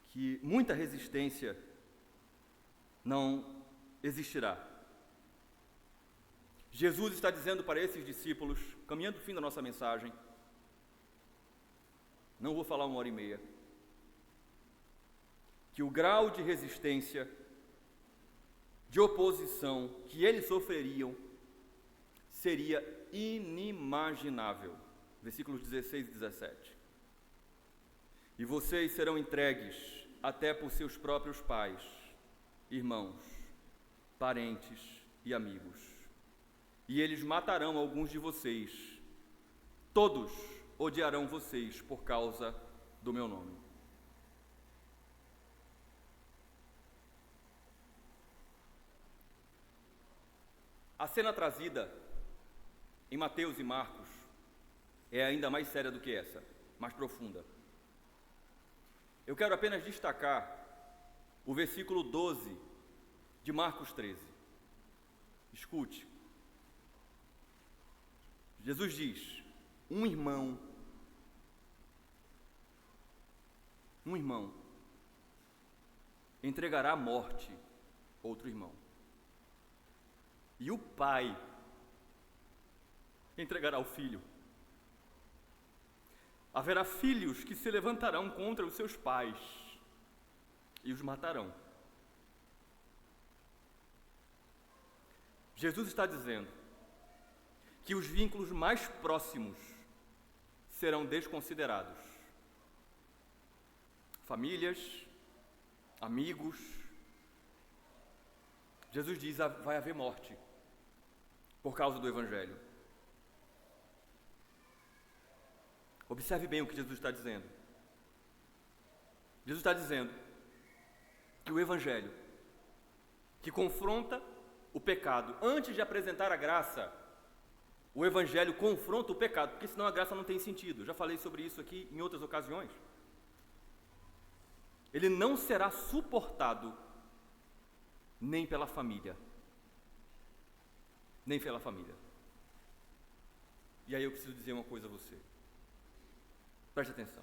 que muita resistência não existirá. Jesus está dizendo para esses discípulos, caminhando o fim da nossa mensagem, não vou falar 1h30, que o grau de resistência, de oposição que eles sofreriam seria inimaginável. Versículos 16 e 17. E vocês serão entregues até por seus próprios pais, irmãos, parentes e amigos. E eles matarão alguns de vocês. Todos odiarão vocês por causa do meu nome. A cena trazida em Mateus e Marcos é ainda mais séria do que essa, mais profunda. Eu quero apenas destacar o versículo 12 de Marcos 13. Escute. Jesus diz: um irmão entregará à morte outro irmão. E o pai entregará o filho. Haverá filhos que se levantarão contra os seus pais e os matarão. Jesus está dizendo que os vínculos mais próximos serão desconsiderados. Famílias, amigos. Jesus diz: vai haver morte por causa do Evangelho. Observe bem o que Jesus está dizendo. Jesus está dizendo que o Evangelho, que confronta o pecado, antes de apresentar a graça, o Evangelho confronta o pecado, porque senão a graça não tem sentido. Já falei sobre isso aqui em outras ocasiões. Ele não será suportado nem pela família. Nem pela família. E aí eu preciso dizer uma coisa a você. Preste atenção.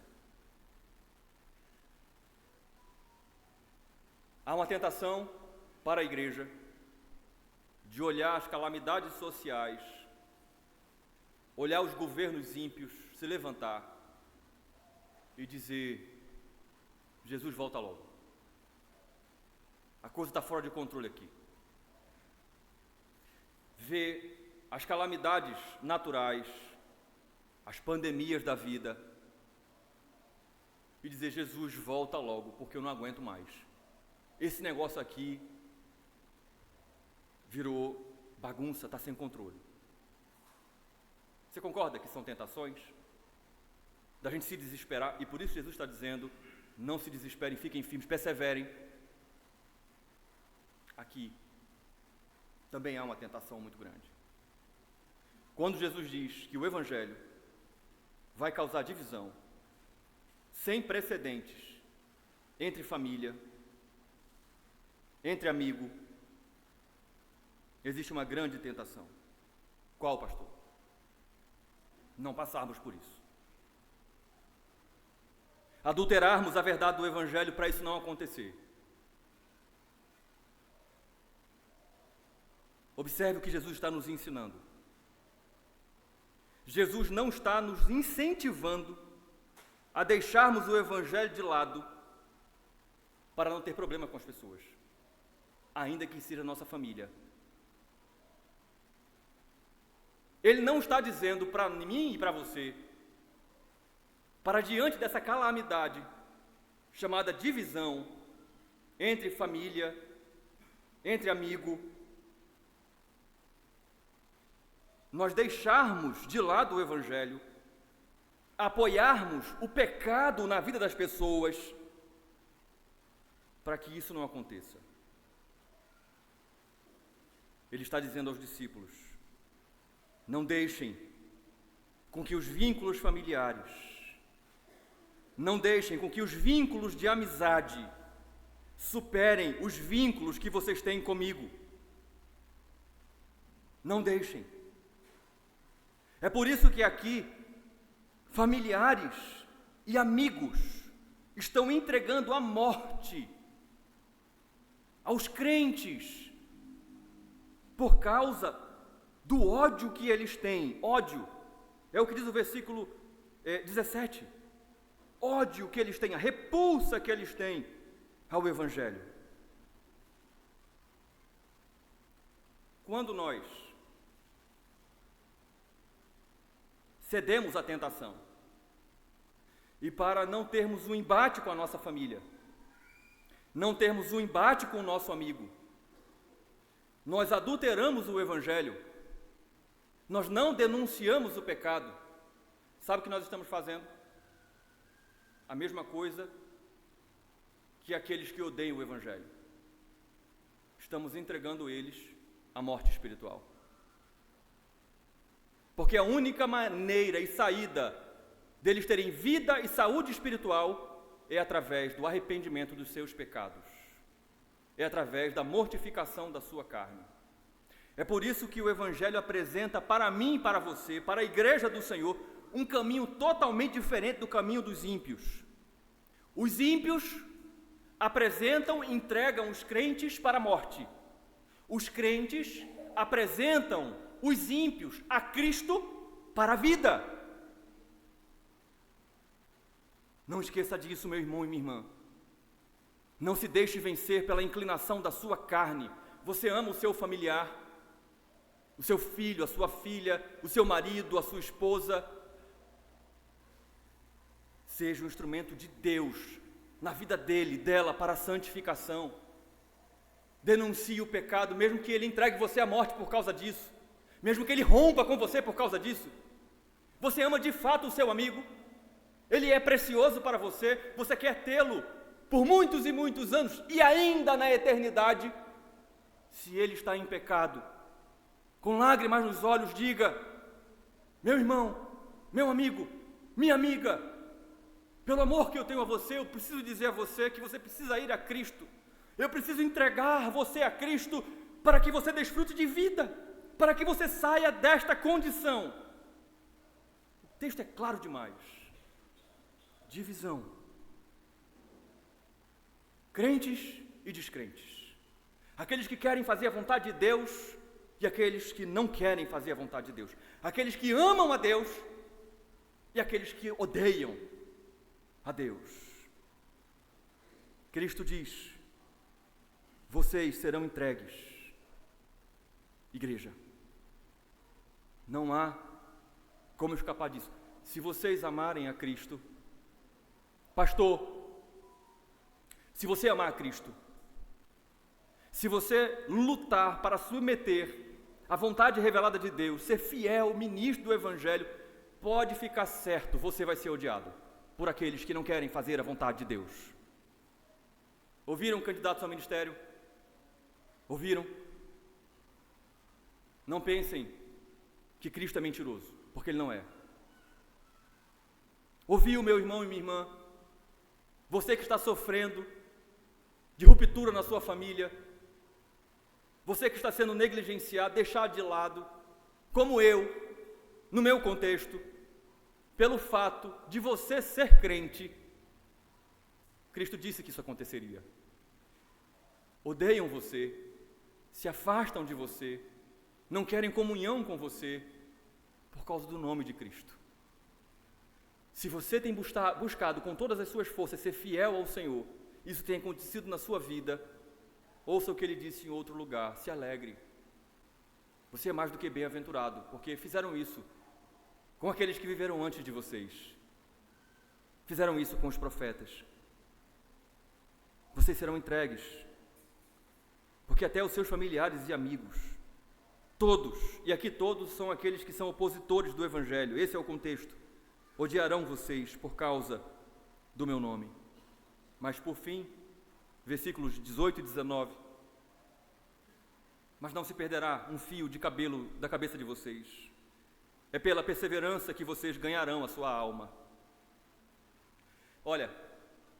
Há uma tentação para a igreja de olhar as calamidades sociais, olhar os governos ímpios se levantar e dizer: Jesus, volta logo. A coisa está fora de controle aqui. Ver as calamidades naturais, as pandemias da vida e dizer: Jesus, volta logo, porque eu não aguento mais. Esse negócio aqui virou bagunça, está sem controle. Você concorda que são tentações? Da gente se desesperar, e por isso Jesus está dizendo: não se desesperem, fiquem firmes, perseverem. Aqui também há uma tentação muito grande. Quando Jesus diz que o Evangelho vai causar divisão sem precedentes entre família, entre amigo, existe uma grande tentação. Qual, pastor? Não passarmos por isso. Adulterarmos a verdade do Evangelho para isso não acontecer. Observe o que Jesus está nos ensinando. Jesus não está nos incentivando a deixarmos o Evangelho de lado para não ter problema com as pessoas, ainda que seja a nossa família. Ele não está dizendo para mim e para você, para diante dessa calamidade chamada divisão entre família, entre amigo, nós deixarmos de lado o Evangelho, apoiarmos o pecado na vida das pessoas, para que isso não aconteça. Ele está dizendo aos discípulos: não deixem com que os vínculos familiares, não deixem com que os vínculos de amizade superem os vínculos que vocês têm comigo. Não deixem. É por isso que aqui, familiares e amigos estão entregando a morte aos crentes por causa do ódio que eles têm. Ódio, é o que diz o versículo 17. Ódio que eles têm, a repulsa que eles têm ao Evangelho. Quando nós cedemos à tentação, e para não termos um embate com a nossa família, não termos um embate com o nosso amigo, nós adulteramos o Evangelho, nós não denunciamos o pecado, sabe o que nós estamos fazendo? A mesma coisa que aqueles que odeiam o Evangelho. Estamos entregando eles à morte espiritual. Porque a única maneira e saída deles terem vida e saúde espiritual é através do arrependimento dos seus pecados. É através da mortificação da sua carne. É por isso que o Evangelho apresenta para mim e para você, para a igreja do Senhor, um caminho totalmente diferente do caminho dos ímpios. Os ímpios apresentam e entregam os crentes para a morte. Os crentes apresentam os ímpios a Cristo para a vida. Não esqueça disso, meu irmão e minha irmã. Não se deixe vencer pela inclinação da sua carne. Você ama o seu familiar, o seu filho, a sua filha, o seu marido, a sua esposa. Seja um instrumento de Deus na vida dele, dela, para a santificação. Denuncie o pecado, mesmo que ele entregue você à morte por causa disso, mesmo que ele rompa com você por causa disso. Você ama de fato o seu amigo? Ele é precioso para você? Você quer tê-lo por muitos e muitos anos e ainda na eternidade? Se ele está em pecado, com lágrimas nos olhos, diga: meu irmão, meu amigo, minha amiga, pelo amor que eu tenho a você, eu preciso dizer a você que você precisa ir a Cristo. Eu preciso entregar você a Cristo para que você desfrute de vida, para que você saia desta condição. O texto é claro demais. Divisão. Crentes e descrentes. Aqueles que querem fazer a vontade de Deus e aqueles que não querem fazer a vontade de Deus. Aqueles que amam a Deus e aqueles que odeiam a Deus. Cristo diz: vocês serão entregues. Igreja, não há como escapar disso. Se vocês amarem a Cristo, pastor, se você amar a Cristo, se você lutar para submeter à vontade revelada de Deus, ser fiel, ministro do Evangelho, pode ficar certo, você vai ser odiado por aqueles que não querem fazer a vontade de Deus. Ouviram candidatos ao ministério? Ouviram? Não pensem que Cristo é mentiroso, porque Ele não é. Ouviu, meu irmão e minha irmã? Você que está sofrendo de ruptura na sua família, você que está sendo negligenciado, deixado de lado, como eu, no meu contexto, pelo fato de você ser crente, Cristo disse que isso aconteceria. Odeiam você, se afastam de você, não querem comunhão com você, por causa do nome de Cristo. Se você tem buscado com todas as suas forças ser fiel ao Senhor, isso tem acontecido na sua vida, ouça o que Ele disse em outro lugar: se alegre. Você é mais do que bem-aventurado, porque fizeram isso com aqueles que viveram antes de vocês. Fizeram isso com os profetas. Vocês serão entregues, porque até os seus familiares e amigos, todos, e aqui todos são aqueles que são opositores do Evangelho, esse é o contexto, odiarão vocês por causa do meu nome. Mas por fim, versículos 18 e 19, mas não se perderá um fio de cabelo da cabeça de vocês. É pela perseverança que vocês ganharão a sua alma. Olha,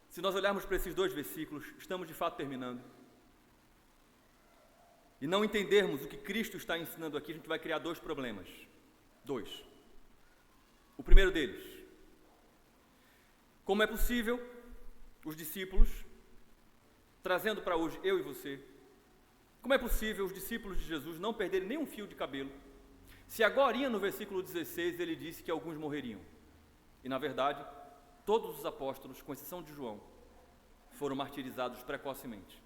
se nós olharmos para esses dois versículos, estamos de fato terminando. E não entendermos o que Cristo está ensinando aqui, a gente vai criar dois problemas. Dois. O primeiro deles: como é possível os discípulos, trazendo para hoje eu e você, como é possível os discípulos de Jesus não perderem nem um fio de cabelo, se agora no versículo 16 ele disse que alguns morreriam? E na verdade, todos os apóstolos, com exceção de João, foram martirizados precocemente.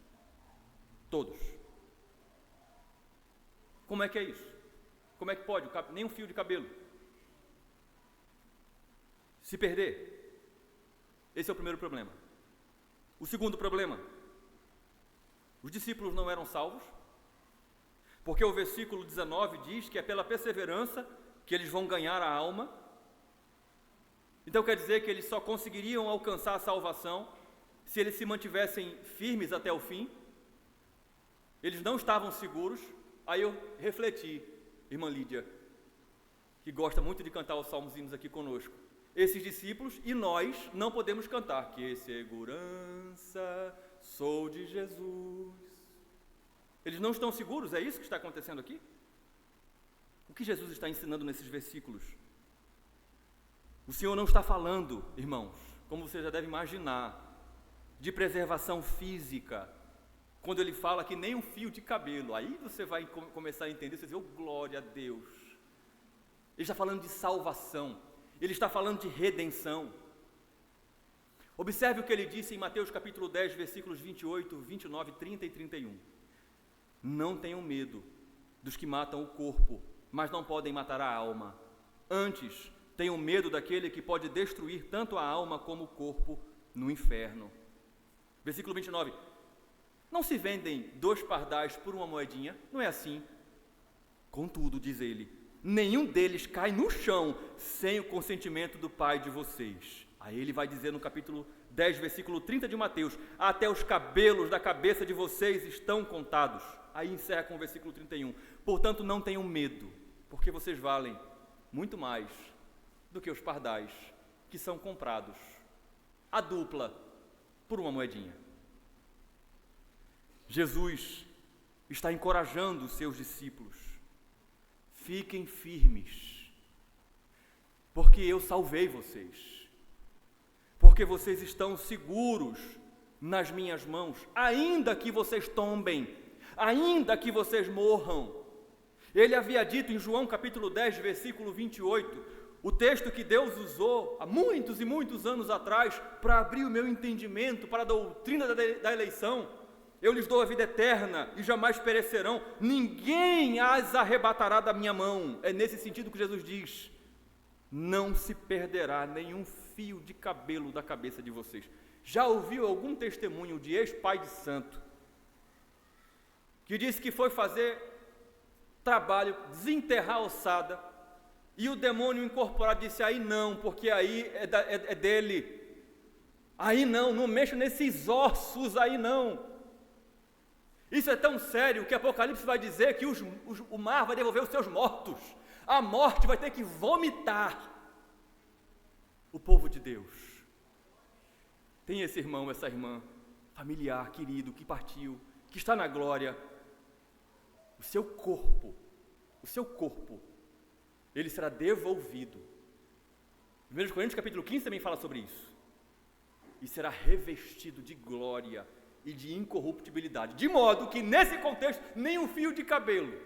Todos. Como é que é isso? Como é que pode? Nem um fio de cabelo se perder. Esse é o primeiro problema. O segundo problema: os discípulos não eram salvos, porque o versículo 19 diz que é pela perseverança que eles vão ganhar a alma. Então quer dizer que eles só conseguiriam alcançar a salvação se eles se mantivessem firmes até o fim. Eles não estavam seguros. Aí eu refleti, irmã Lídia, que gosta muito de cantar os salmozinhos aqui conosco. Esses discípulos e nós não podemos cantar que segurança sou de Jesus. Eles não estão seguros, é isso que está acontecendo aqui? O que Jesus está ensinando nesses versículos? O Senhor não está falando, irmãos, como você já deve imaginar, de preservação física, quando Ele fala que nem um fio de cabelo. Aí você vai começar a entender, você diz, oh, glória a Deus. Ele está falando de salvação, Ele está falando de redenção. Observe o que Ele disse em Mateus capítulo 10, versículos 28, 29, 30 e 31. Não tenham medo dos que matam o corpo, mas não podem matar a alma. Antes, tenham medo daquele que pode destruir tanto a alma como o corpo no inferno. Versículo 29. Não se vendem 2 pardais por uma moedinha? Não é assim. Contudo, diz ele, nenhum deles cai no chão sem o consentimento do Pai de vocês. Aí ele vai dizer no capítulo 10, versículo 30 de Mateus, até os cabelos da cabeça de vocês estão contados. Aí encerra com o versículo 31. Portanto, não tenham medo, porque vocês valem muito mais do que os pardais que são comprados a dupla por uma moedinha. Jesus está encorajando os seus discípulos. Fiquem firmes, porque eu salvei vocês, porque vocês estão seguros nas minhas mãos, ainda que vocês tombem, ainda que vocês morram. Ele havia dito em João capítulo 10, versículo 28, o texto que Deus usou há muitos e muitos anos atrás para abrir o meu entendimento para a doutrina da eleição. Eu lhes dou a vida eterna e jamais perecerão, ninguém as arrebatará da minha mão. É nesse sentido que Jesus diz, não se perderá nenhum fio de cabelo da cabeça de vocês. Já ouviu algum testemunho de ex-pai de santo que disse que foi fazer trabalho, desenterrar a ossada, e o demônio incorporado disse, aí não, porque aí é dele, aí não mexa nesses ossos, aí não. Isso é tão sério que Apocalipse vai dizer que o mar vai devolver os seus mortos, a morte vai ter que vomitar o povo de Deus. Tem esse irmão, essa irmã, familiar, querido, que partiu, que está na glória. O seu corpo, ele será devolvido. 1 Coríntios capítulo 15 também fala sobre isso. E será revestido de glória e de incorruptibilidade, de modo que nesse contexto, nem um fio de cabelo,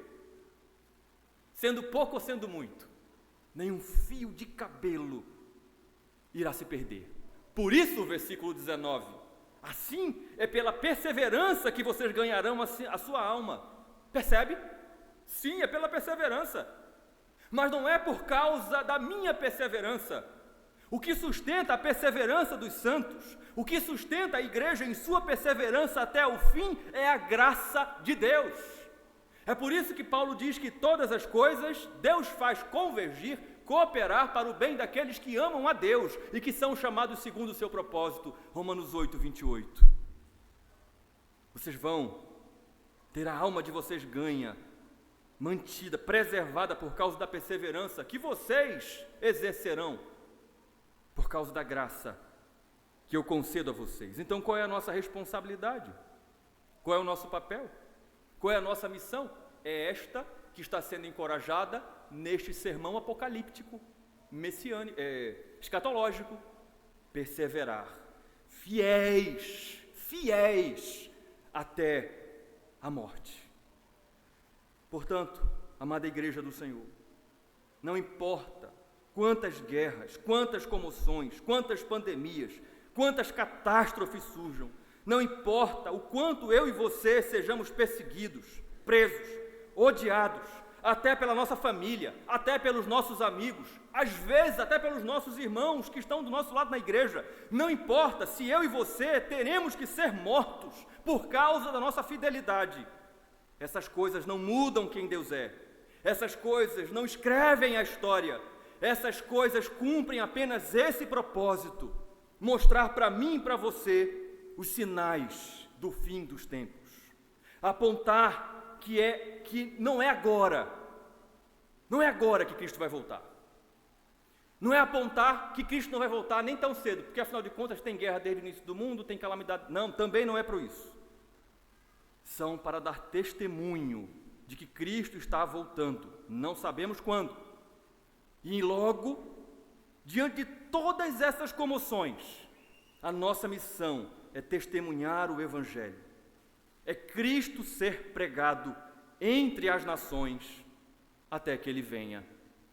sendo pouco ou sendo muito, nem um fio de cabelo irá se perder. Por isso o versículo 19, assim é pela perseverança que vocês ganharão a sua alma. Percebe? Sim, é pela perseverança, mas não é por causa da minha perseverança. O que sustenta a perseverança dos santos, o que sustenta a igreja em sua perseverança até o fim é a graça de Deus. É por isso que Paulo diz que todas as coisas Deus faz convergir, cooperar para o bem daqueles que amam a Deus e que são chamados segundo o seu propósito. Romanos 8, 28. Vocês vão ter a alma de vocês ganha, mantida, preservada por causa da perseverança que vocês exercerão por causa da graça que eu concedo a vocês. Então, qual é a nossa responsabilidade? Qual é o nosso papel? Qual é a nossa missão? É esta que está sendo encorajada neste sermão apocalíptico, messiânico, escatológico. Perseverar, fiéis até a morte. Portanto, amada igreja do Senhor, não importa quantas guerras, quantas comoções, quantas pandemias, quantas catástrofes surjam, Não importa o quanto eu e você sejamos perseguidos, presos, odiados, até pela nossa família, até pelos nossos amigos, às vezes até pelos nossos irmãos que estão do nosso lado na igreja. Não importa se eu e você teremos que ser mortos por causa da nossa fidelidade. Essas coisas não mudam quem Deus é. Essas coisas não escrevem a história. Essas coisas cumprem apenas esse propósito: mostrar para mim e para você os sinais do fim dos tempos. Apontar que não é agora que Cristo vai voltar. Não é apontar que Cristo não vai voltar nem tão cedo, porque afinal de contas tem guerra desde o início do mundo, tem calamidade. Não, também não é para isso. São para dar testemunho de que Cristo está voltando, não sabemos quando. E logo, diante de todas essas comoções, a nossa missão é testemunhar o Evangelho. É Cristo ser pregado entre as nações até que Ele venha.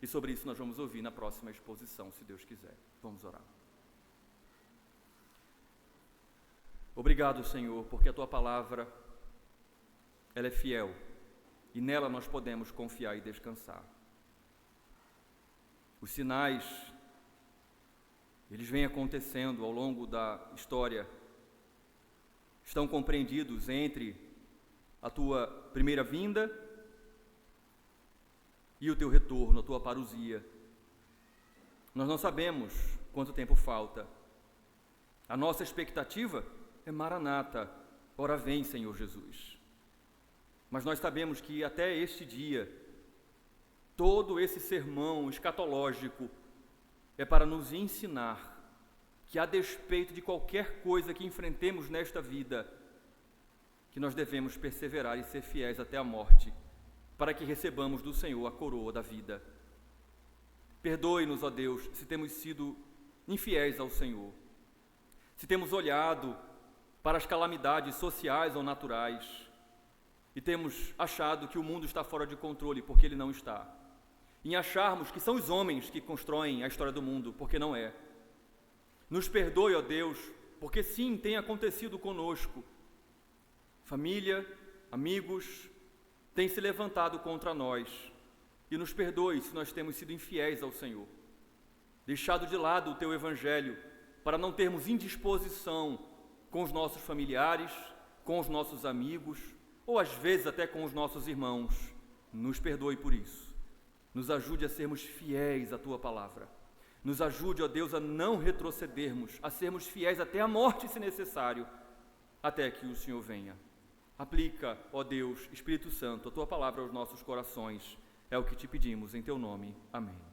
E sobre isso nós vamos ouvir na próxima exposição, se Deus quiser. Vamos orar. Obrigado, Senhor, porque a Tua palavra, ela é fiel e nela nós podemos confiar e descansar. Os sinais, eles vêm acontecendo ao longo da história, estão compreendidos entre a Tua primeira vinda e o Teu retorno, a Tua parousia. Nós não sabemos quanto tempo falta. A nossa expectativa é Maranata, ora vem, Senhor Jesus. Mas nós sabemos que até este dia, todo esse sermão escatológico é para nos ensinar que, a despeito de qualquer coisa que enfrentemos nesta vida, que nós devemos perseverar e ser fiéis até a morte, para que recebamos do Senhor a coroa da vida. Perdoe-nos, ó Deus, se temos sido infiéis ao Senhor, se temos olhado para as calamidades sociais ou naturais e temos achado que o mundo está fora de controle, porque ele não está, em acharmos que são os homens que constroem a história do mundo, porque não é. Nos perdoe, ó Deus, porque sim, tem acontecido conosco. Família, amigos, têm se levantado contra nós. E nos perdoe se nós temos sido infiéis ao Senhor, deixado de lado o Teu Evangelho, para não termos indisposição com os nossos familiares, com os nossos amigos, ou às vezes até com os nossos irmãos. Nos perdoe por isso. Nos ajude a sermos fiéis à Tua palavra. Nos ajude, ó Deus, a não retrocedermos, a sermos fiéis até a morte, se necessário, até que o Senhor venha. Aplica, ó Deus, Espírito Santo, a Tua palavra aos nossos corações. É o que te pedimos em Teu nome. Amém.